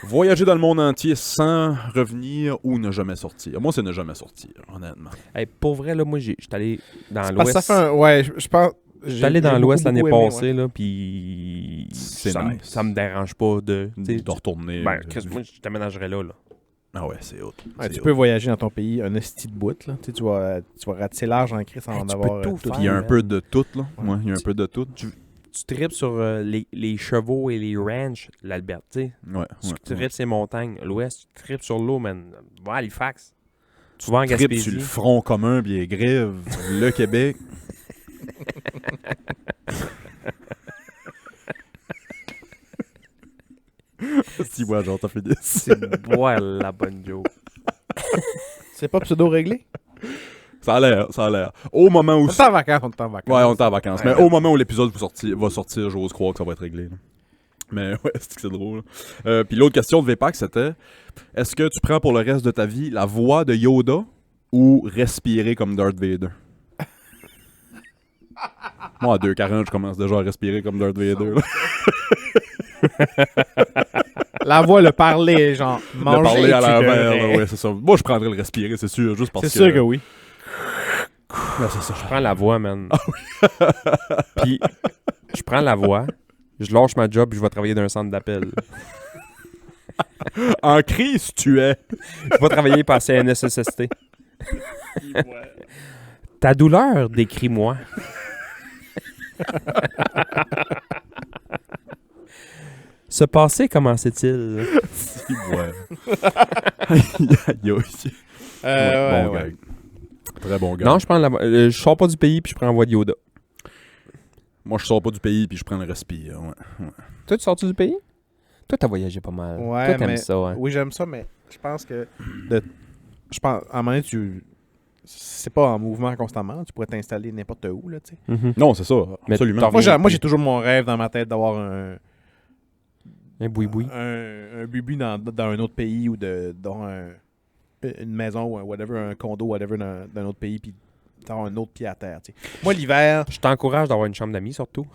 Voyager dans le monde entier sans revenir ou ne jamais sortir. Moi, c'est ne jamais sortir, honnêtement. Hey, pour vrai, là, moi, j'étais allé dans parce que l'Ouest. ça fait un. Ouais, je pense. J'étais allé dans l'Ouest l'année beaucoup aimé, passée, là, puis C'est ça, nice. ça me dérange pas de... tu sais, De retourner. Ben, Chris, moi, je t'aménagerais là. Ah ouais, c'est haut. Ouais, tu peux voyager dans ton pays un esti de bout, là. Tu sais, tu vas ratisser large en Chris en Hey, tu avoir. peux tout Puis faire. il y a un man. peu de tout, là. Ouais. Ouais, il y a un peu de tout. Tu tripes sur les chevaux et les ranchs, l'Alberta, tu sais. Ouais. Tu ouais. tripes ces montagnes. L'Ouest, tu tripes sur l'eau, man. Va à Halifax. Tu vas en Trip sur le Gaspésie. front commun, puis les grèves, le Québec. Si, ouais, genre, t'as fait des... C'est boire la bonne joke. C'est pas pseudo-réglé? Ça a l'air. Au moment où... On est en vacances, on est en vacances. Ouais, on est en vacances. Ouais. Mais au moment où l'épisode va sortir, j'ose croire que ça va être réglé. Là. Mais ouais, c'est drôle. Puis l'autre question de VPAC, c'était est-ce que tu prends pour le reste de ta vie la voix de Yoda ou respirer comme Darth Vader? Moi, à 2,40, je commence déjà à respirer comme Darth Vader. Là. La voix, le parler, genre, Le manger. parler à tu l'envers, devrais. là, ouais, c'est ça. Moi, je prendrais le respirer, c'est sûr, juste parce C'est que... sûr que oui. Ouais, c'est ça. Je prends la voix, man. Puis, je prends la voix, je lâche ma job, puis je vais travailler dans un centre d'appel. En crise, tu es. Je vais travailler par CNSST. Ta douleur, décris-moi. Ce passé, comment c'est-il? Si, ouais. Aïe, aïe, aïe. Ouais, bon ouais. gag. Très bon gars. Non, je prends la voix. Je sors pas du pays, puis je prends la voix de Yoda. Moi, je sors pas du pays puis je prends le respire. Ouais. Toi, tu sors-tu du pays? Toi, t'as voyagé pas mal. Ouais, Toi, t'aimes mais- ça, hein? Oui, j'aime ça, mais je pense que. Je pense, à un moment donné, c'est pas en mouvement constamment. Tu pourrais t'installer n'importe où, là, tu sais. Mhm. Non, c'est ça. Mais Absolument. t'en- Moi, j'ai toujours mon rêve dans ma tête d'avoir Un boui-boui. un bubu dans un autre pays ou d'avoir une maison ou whatever, un condo, whatever, dans un autre pays, puis d'avoir un autre pied à terre, tu sais. Moi, l'hiver, Je t'encourage d'avoir une chambre d'amis, surtout.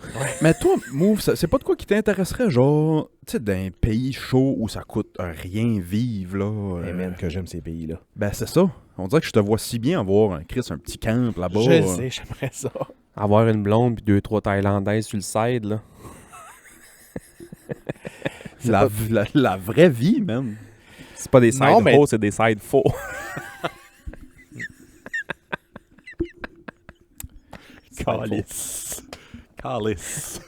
Mais toi, Move, c'est pas de quoi qui t'intéresserait, genre, tu sais, d'un pays chaud où ça coûte rien vivre, là. hey, man, que j'aime ces pays-là. Ben, c'est ça. On dirait que je te vois si bien avoir un petit camp là-bas. Je le sais, j'aimerais ça. Avoir une blonde, puis 2-3 Thaïlandaises sur le side, là. La vraie vie, même. C'est pas des side Non, mais- hoes, c'est des side faux. Calice. Calice.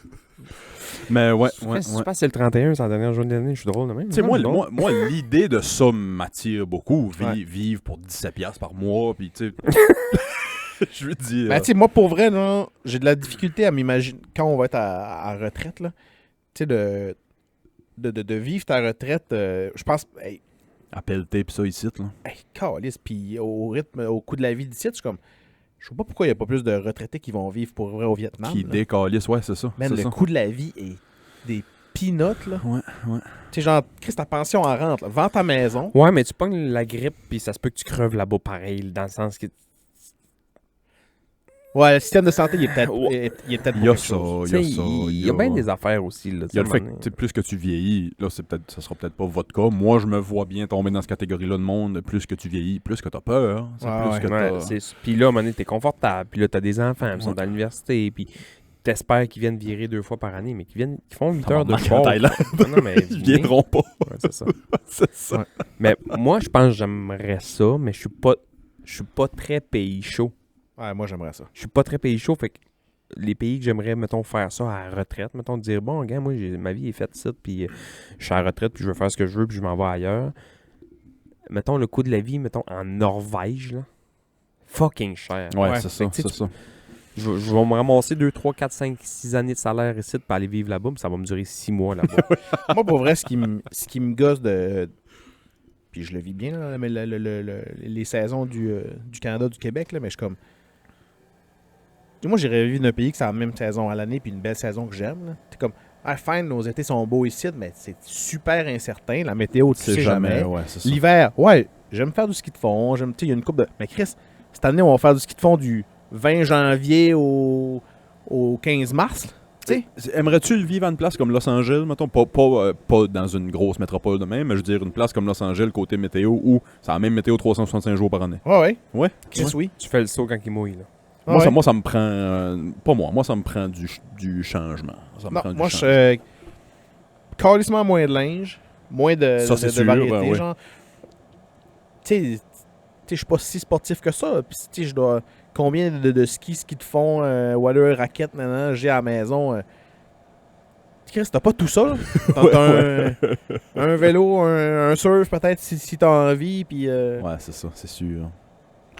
Mais ouais. Je sais pas si c'est le 31, c'est la dernière journée de l'année, je suis drôle de même. Tu sais, Non, drôle. moi l'idée de ça m'attire beaucoup. Ouais. Vivre pour 17$ par mois, puis tu sais... Je veux dire... Ben, tu sais, moi, pour vrai, là, j'ai de la difficulté à m'imaginer, quand on va être à retraite, là, tu sais, de vivre ta retraite, je pense, hey, Appelle tape ça ici, là. calice, puis au rythme, au coût de la vie d'ici, je suis comme, je sais pas pourquoi il n'y a pas plus de retraités qui vont vivre pour vrai au Vietnam. Qui là. décalisse, ouais, c'est ça. Man, c'est le ça. coût de la vie est des peanuts, là. Ouais. Tu sais, genre, Chris, ta pension en rentre, là. Vends ta maison. Ouais, mais tu pognes la grippe, puis ça se peut que tu creves là-bas pareil, dans le sens que. Ouais, le système de santé, il est peut-être Ouais. il est peut-être Il y a pour quelque ça, chose. Il y a bien des affaires aussi. Là, Il y a le fait que tu sais, plus que tu vieillis, là, ça sera peut-être pas votre cas. Moi, je me vois bien tomber dans cette catégorie-là de monde. Plus que tu vieillis, plus que t'as peur. C'est Ouais, plus ouais. que t'as... Puis là, à un moment donné, t'es confortable. Puis là, t'as des enfants, ils sont à l'université. Puis t'espères qu'ils viennent virer 2 fois par année, mais qu'ils font 8 heures de En sport. Thaïlande, Non, mais ils viendront pas. Ouais, c'est ça. C'est ça. Ouais. Mais moi, je pense que j'aimerais ça, mais je suis pas très pays chaud. Ouais, moi, j'aimerais ça. Je suis pas très pays chaud, fait que les pays que j'aimerais, mettons, faire ça à la retraite, mettons, dire, bon, gars, moi, ma vie est faite ici, puis je suis à la retraite, puis je veux faire ce que je veux, puis je m'en vais ailleurs. Mettons, le coût de la vie, mettons, en Norvège, là, fucking cher. Ouais, Ouais, c'est fait ça, que, tu sais, c'est ça. Je vais me ramasser 2, 3, 4, 5, 6 années de salaire ici pour aller vivre là-bas, puis ça va me durer 6 mois là-bas. Moi, pour vrai, ce qui me gosse de. Puis je le vis bien, là, mais les saisons du Canada, du Québec, là, mais je suis comme. Moi, j'irais vivre dans un pays que c'est la même saison à l'année, puis une belle saison que j'aime. Là. T'es comme, ah, fine, nos étés sont beaux ici, mais c'est super incertain. La météo, tu sais jamais. ouais, c'est ça. L'hiver, ouais, j'aime faire du ski de fond. J'aime, tu sais, il y a une coupe de. Mais Chris, cette année, on va faire du ski de fond du 20 janvier au 15 mars. Tu sais. Aimerais-tu vivre à une place comme Los Angeles, mettons, pas dans une grosse métropole de même, mais je veux dire une place comme Los Angeles, côté météo, où c'est la même météo 365 jours par année? Ouais. Ouais. Chris, oui. Tu fais le saut quand il mouille, là. Moi, Ouais. moi, ça me prend... pas moi ça me prend du changement. Ça me Non, prend du moi, changement. je calissement moins de linge, moins de, Ça, de- c'est de sûr, variété, ben oui. genre. Tu sais, je suis pas si sportif que ça. Puis, tu sais, je dois. Combien de ski de fond, water, raquette, j'ai à la maison. Chris, t'as pas tout ça, là. T'as un vélo, un surf, peut-être, si t'as envie. Puis, Ouais, c'est ça, c'est sûr.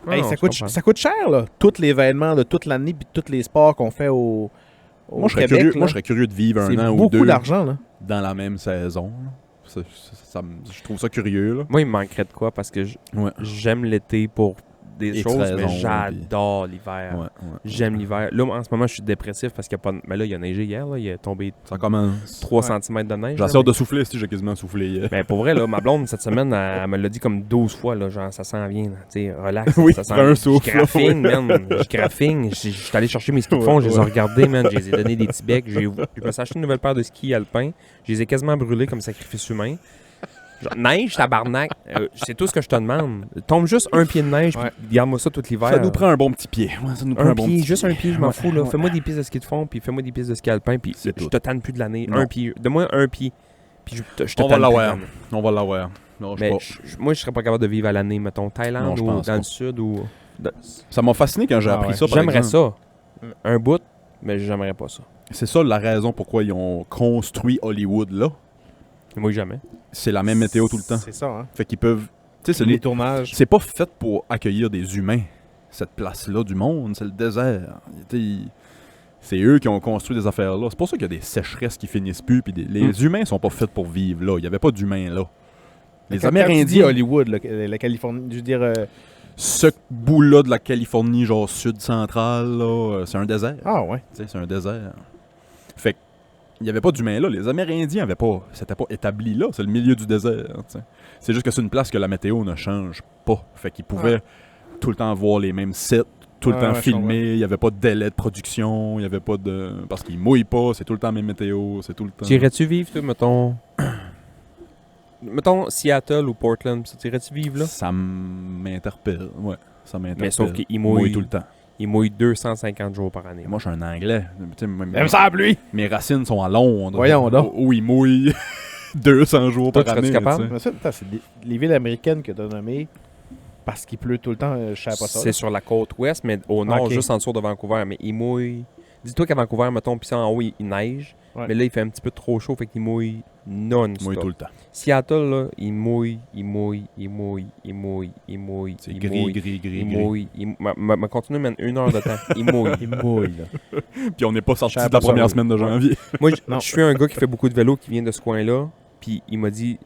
hey, Non, ça, je coûte, comprends. ça coûte cher, là. Tous les événements de toute l'année, puis tous les sports qu'on fait au Moi, je serais Québec, curieux, là. moi, je serais curieux de vivre C'est un an ou beaucoup deux d'argent, là. dans la même saison. Je trouve ça curieux, là. Moi, il me manquerait de quoi parce que Ouais. j'aime l'été pour des X choses, raisons, mais j'adore l'hiver. Ouais. J'aime l'hiver. Là, en ce moment, je suis dépressif parce qu'il n'y a pas de... Mais là, il a neigé hier. Là. Il a tombé Ça commence. 3 Ouais. cm de neige. J'ai là, assez hâte de souffler, si j'ai quasiment soufflé hier. mais pour vrai, là, ma blonde, cette semaine, elle me l'a dit comme 12 fois. Là, genre, ça s'en vient. là. Tu sais, relax. Oui, ça s'en prends un vient. souffle, Je graphine, man. Je graphine. Je suis allé chercher mes skis de fond. Je les ai regardés, man. Je les ai donné des petits becs. Je me suis acheté une nouvelle paire de skis alpins. Je les ai quasiment brûlés comme sacrifice humain. Genre, neige, tabarnak. C'est tout ce que je te demande. Tombe juste un pied de neige, Ouais. puis garde-moi ça tout l'hiver. Ça nous prend un bon petit pied. Ouais, ça nous prend Un bon pied, petit juste un pied, je m'en Ouais, fous. Là. ouais. Fais-moi des pistes de ski de fond, puis fais-moi des pistes de ski alpin, puis C'est je tout. te tanne plus de l'année. Non. Un pied. Donne-moi un pied, puis je te On va tanne plus de l'avoir. l'année. On va l'avoir. Non, je sais Mais pas. moi, je serais pas capable de vivre à l'année, mettons, Thaïlande Non, je ou pense dans pas. le sud. Ou... Ça m'a fasciné quand j'ai Ah appris ouais. ça, par J'aimerais exemple. ça. Un bout, mais j'aimerais pas ça. C'est ça la raison pourquoi ils ont construit Hollywood là. Moi, jamais. C'est la même météo tout le temps. C'est ça, hein. Fait qu'ils peuvent... Tu sais, Les tournages. c'est pas fait pour accueillir des humains, cette place-là du monde. C'est le désert. Tu sais, c'est eux qui ont construit des affaires là. C'est pour ça qu'il y a des sécheresses qui finissent plus. Puis les humains sont pas faits pour vivre là. Il y avait pas d'humains là. Les Quand tu dis Amérindiens, Hollywood, la Californie, je veux dire. ce bout-là de la Californie, genre sud-centrale, là, c'est un désert. Ah ouais. Tu sais, c'est un désert. Fait que, il n'y avait pas d'humains là. Les Amérindiens avaient pas. C'était pas établi là. C'est le milieu du désert. Tu sais. C'est juste que c'est une place que la météo ne change pas. Fait qu'ils pouvaient tout le temps voir les mêmes sets, tout le Ouais, temps ouais, je comprends. filmer. Il n'y avait pas de délai de production. Il n'y avait pas de. Parce qu'ils mouillent pas. C'est tout le temps la même météo. C'est tout le temps. T'irais-tu vivre, toi, mettons... mettons Seattle ou Portland, pis ça, t'irais-tu vivre là? Ça m'interpelle. Ouais. Ça m'interpelle. Mais sauf qu'il Mouille mouille tout le temps. Il mouille 250 jours par année. Et moi, je suis un Anglais. Tu sais, Même ça, lui! mes racines sont à Londres. Voyons donc. Où il mouille 200 jours Toi, par tu serais-tu année. capable? tu sais. Mais ça, attends, c'est les villes américaines que tu as nommées parce qu'il pleut tout le temps. Je savais pas ça. C'est sur la côte ouest, mais au nord, Ok. juste en dessous de Vancouver. Mais il mouille. Dis-toi qu'à Vancouver, mettons, puis ça en haut, il neige. Ouais. Mais là, il fait un petit peu trop chaud, fait qu'il mouille non-stop. Moi, tout le temps. Seattle, là, il mouille, il mouille, il mouille, il mouille, il mouille. C'est il gris, mouille, gris, gris, Il gris. mouille. M'a continué, man, 1 heure de temps. Il mouille. Il mouille, là. Puis on n'est pas sorti Je savais de la pas ça, première oui. semaine de janvier. Moi, Non. je suis un gars qui fait beaucoup de vélo, qui vient de ce coin-là. Puis il m'a dit...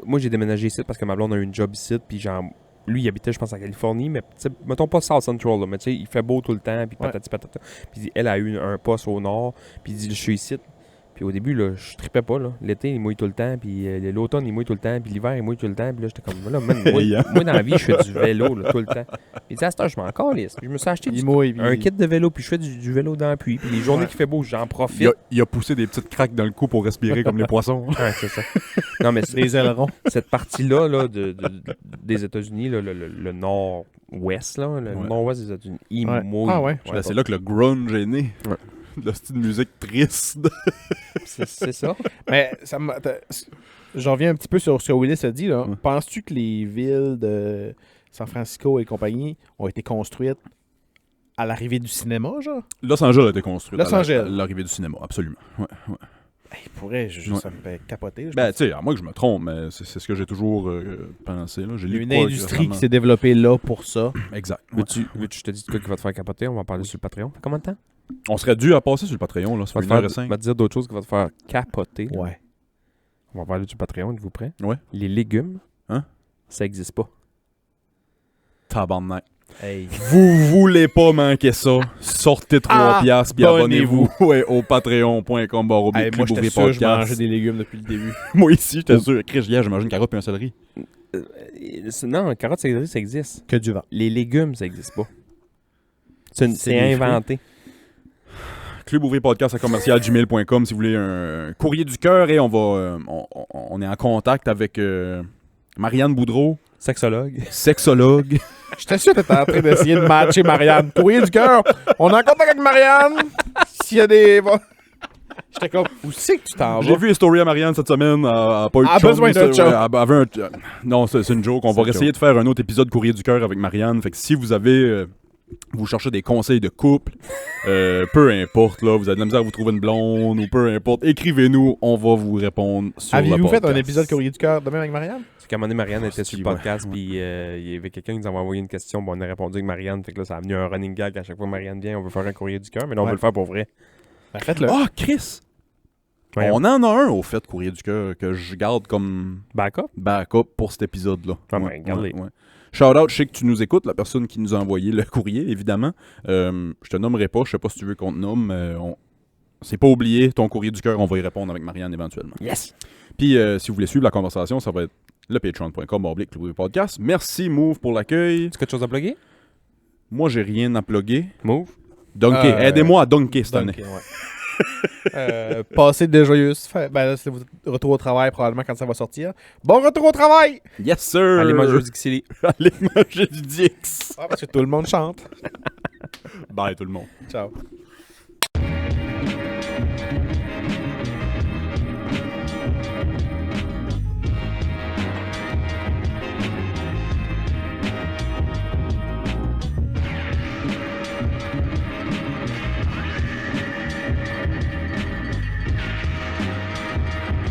Moi, j'ai déménagé ici parce que ma blonde a eu une job ici. Puis genre... Lui, il habitait, je pense, en Californie. Mais, tu sais, mettons pas South Central, là. Mais tu sais, il fait beau tout le temps. Puis patati patata. Puis il dit, elle a eu un poste au nord. Puis il dit, je suis ici. Puis au début, là, je tripais pas, là. L'été, il mouille tout le temps. Puis l'automne, il mouille tout le temps. Puis l'hiver, il mouille tout le temps. Puis là, j'étais comme, là, man, moi, dans la vie, je fais du vélo, là, tout le temps. Puis il dit, à cette heure, je m'en calisse. Puis je me suis acheté Il mouille. un kit de vélo. Puis je fais du vélo dans la pluie. Puis les journées qu'il fait beau, j'en profite. Il a poussé des petites craques dans le cou pour respirer comme les poissons. Ouais, c'est ça. Non, mais Les ailerons. cette partie-là là, des États-Unis, là, le nord-ouest, là, le Ouais. nord-ouest des États-Unis, il Ouais. mouille. Ah ouais? Ben, c'est là que le grunge est né. Ouais. Le style de musique triste. C'est ça. Mais ça m'a. J'en reviens un petit peu sur ce que Willis a dit. Là. Ouais. Penses-tu que les villes de San Francisco et compagnie ont été construites à l'arrivée du cinéma, genre? Los Angeles a été construit Los Angeles. à l'arrivée du cinéma, absolument. Ouais, ouais. Hey, pourrait, Ouais. ça me fait capoter. je Ben, pense. tu sais, à moins que je me trompe, mais c'est ce que j'ai toujours pensé. Là. J'ai Il y a lu une pas industrie récemment. qui s'est développée là pour ça. Exact. ouais. Veux-tu que je te dise de quoi qui va te faire capoter? On va en parler sur le Patreon. Ça fait combien de temps? On serait dû à passer sur le Patreon, là. Ça Je fait vais 1h05. te dire d'autres choses qui vont te faire capoter. là. Ouais. On va parler sur le Patreon, êtes-vous prêts? Ouais. Les légumes, Hein? ça n'existe pas. Tabarnak. Hey. Vous voulez pas manquer ça? Sortez 3 piastres puis Abonnez-vous. abonnez-vous ouais, au patreon.com/. Hey, moi, j'étais sûr que je mangeais des légumes depuis le début. Moi ici, j'étais sûr. Chris, hier, j'ai mangé une carotte puis un céleri. Non, carottes, ça existe. Que du vent. Les légumes, ça n'existe pas. C'est des inventé. Clubouvrier-podcast@gmail.com si vous voulez un courrier du cœur et on va on est en contact avec Marianne Boudreau, Sexologue. sexologue. J'étais sûr que t'étais en train d'essayer de matcher Marianne. Courrier du cœur. On est en contact avec Marianne. S'il y a des. J'étais comme, où c'est que tu t'en J'ai vas? vu les stories à Marianne cette semaine, elle a pas eu de Elle a chum, besoin d'un ça, chum. ouais, elle avait non, c'est une joke. On va C'est une essayer de faire un autre épisode courrier du cœur avec Marianne. Fait que si vous avez vous cherchez des conseils de couple, peu importe, là, vous avez de la misère à vous trouver une blonde ou peu importe, écrivez-nous, on va vous répondre sur le Aviez-vous fait un podcast. épisode courrier du cœur demain avec Marianne? C'est qu'à un moment donné, Marianne était sur le ouais. podcast, puis il y avait quelqu'un qui nous avait envoyé une question, bon, on a répondu avec Marianne, fait que là, ça a venu un running gag à chaque fois que Marianne vient, on veut faire un courrier du cœur, mais là, on Ouais. veut le faire pour vrai. Ben, faites-le. Ah, Chris! Voyons. On en a un au fait, courrier du cœur, que je garde comme Backup? backup pour cet épisode-là. Ah, ben, regardez. Shout out, je sais que tu nous écoutes, la personne qui nous a envoyé le courrier, évidemment. Je te nommerai pas, je sais pas si tu veux qu'on te nomme. C'est pas oublié, ton courrier du cœur, on va y répondre avec Marianne éventuellement. Yes! Puis si vous voulez suivre la conversation, ça va être le patreon.com/podcast. Merci Move pour l'accueil. Tu as quelque chose à plugger? Moi, j'ai rien à plugger. Move? Dunker, aidez-moi à dunker cette année. Donc, ouais. Passez de joyeuses fêtes. Ben là, c'est votre retour au travail probablement quand ça va sortir. Bon retour au travail! Yes sir! Allez manger du Xili. Allez manger du Dix! Ah, parce que tout le monde chante. Bye tout le monde. Ciao.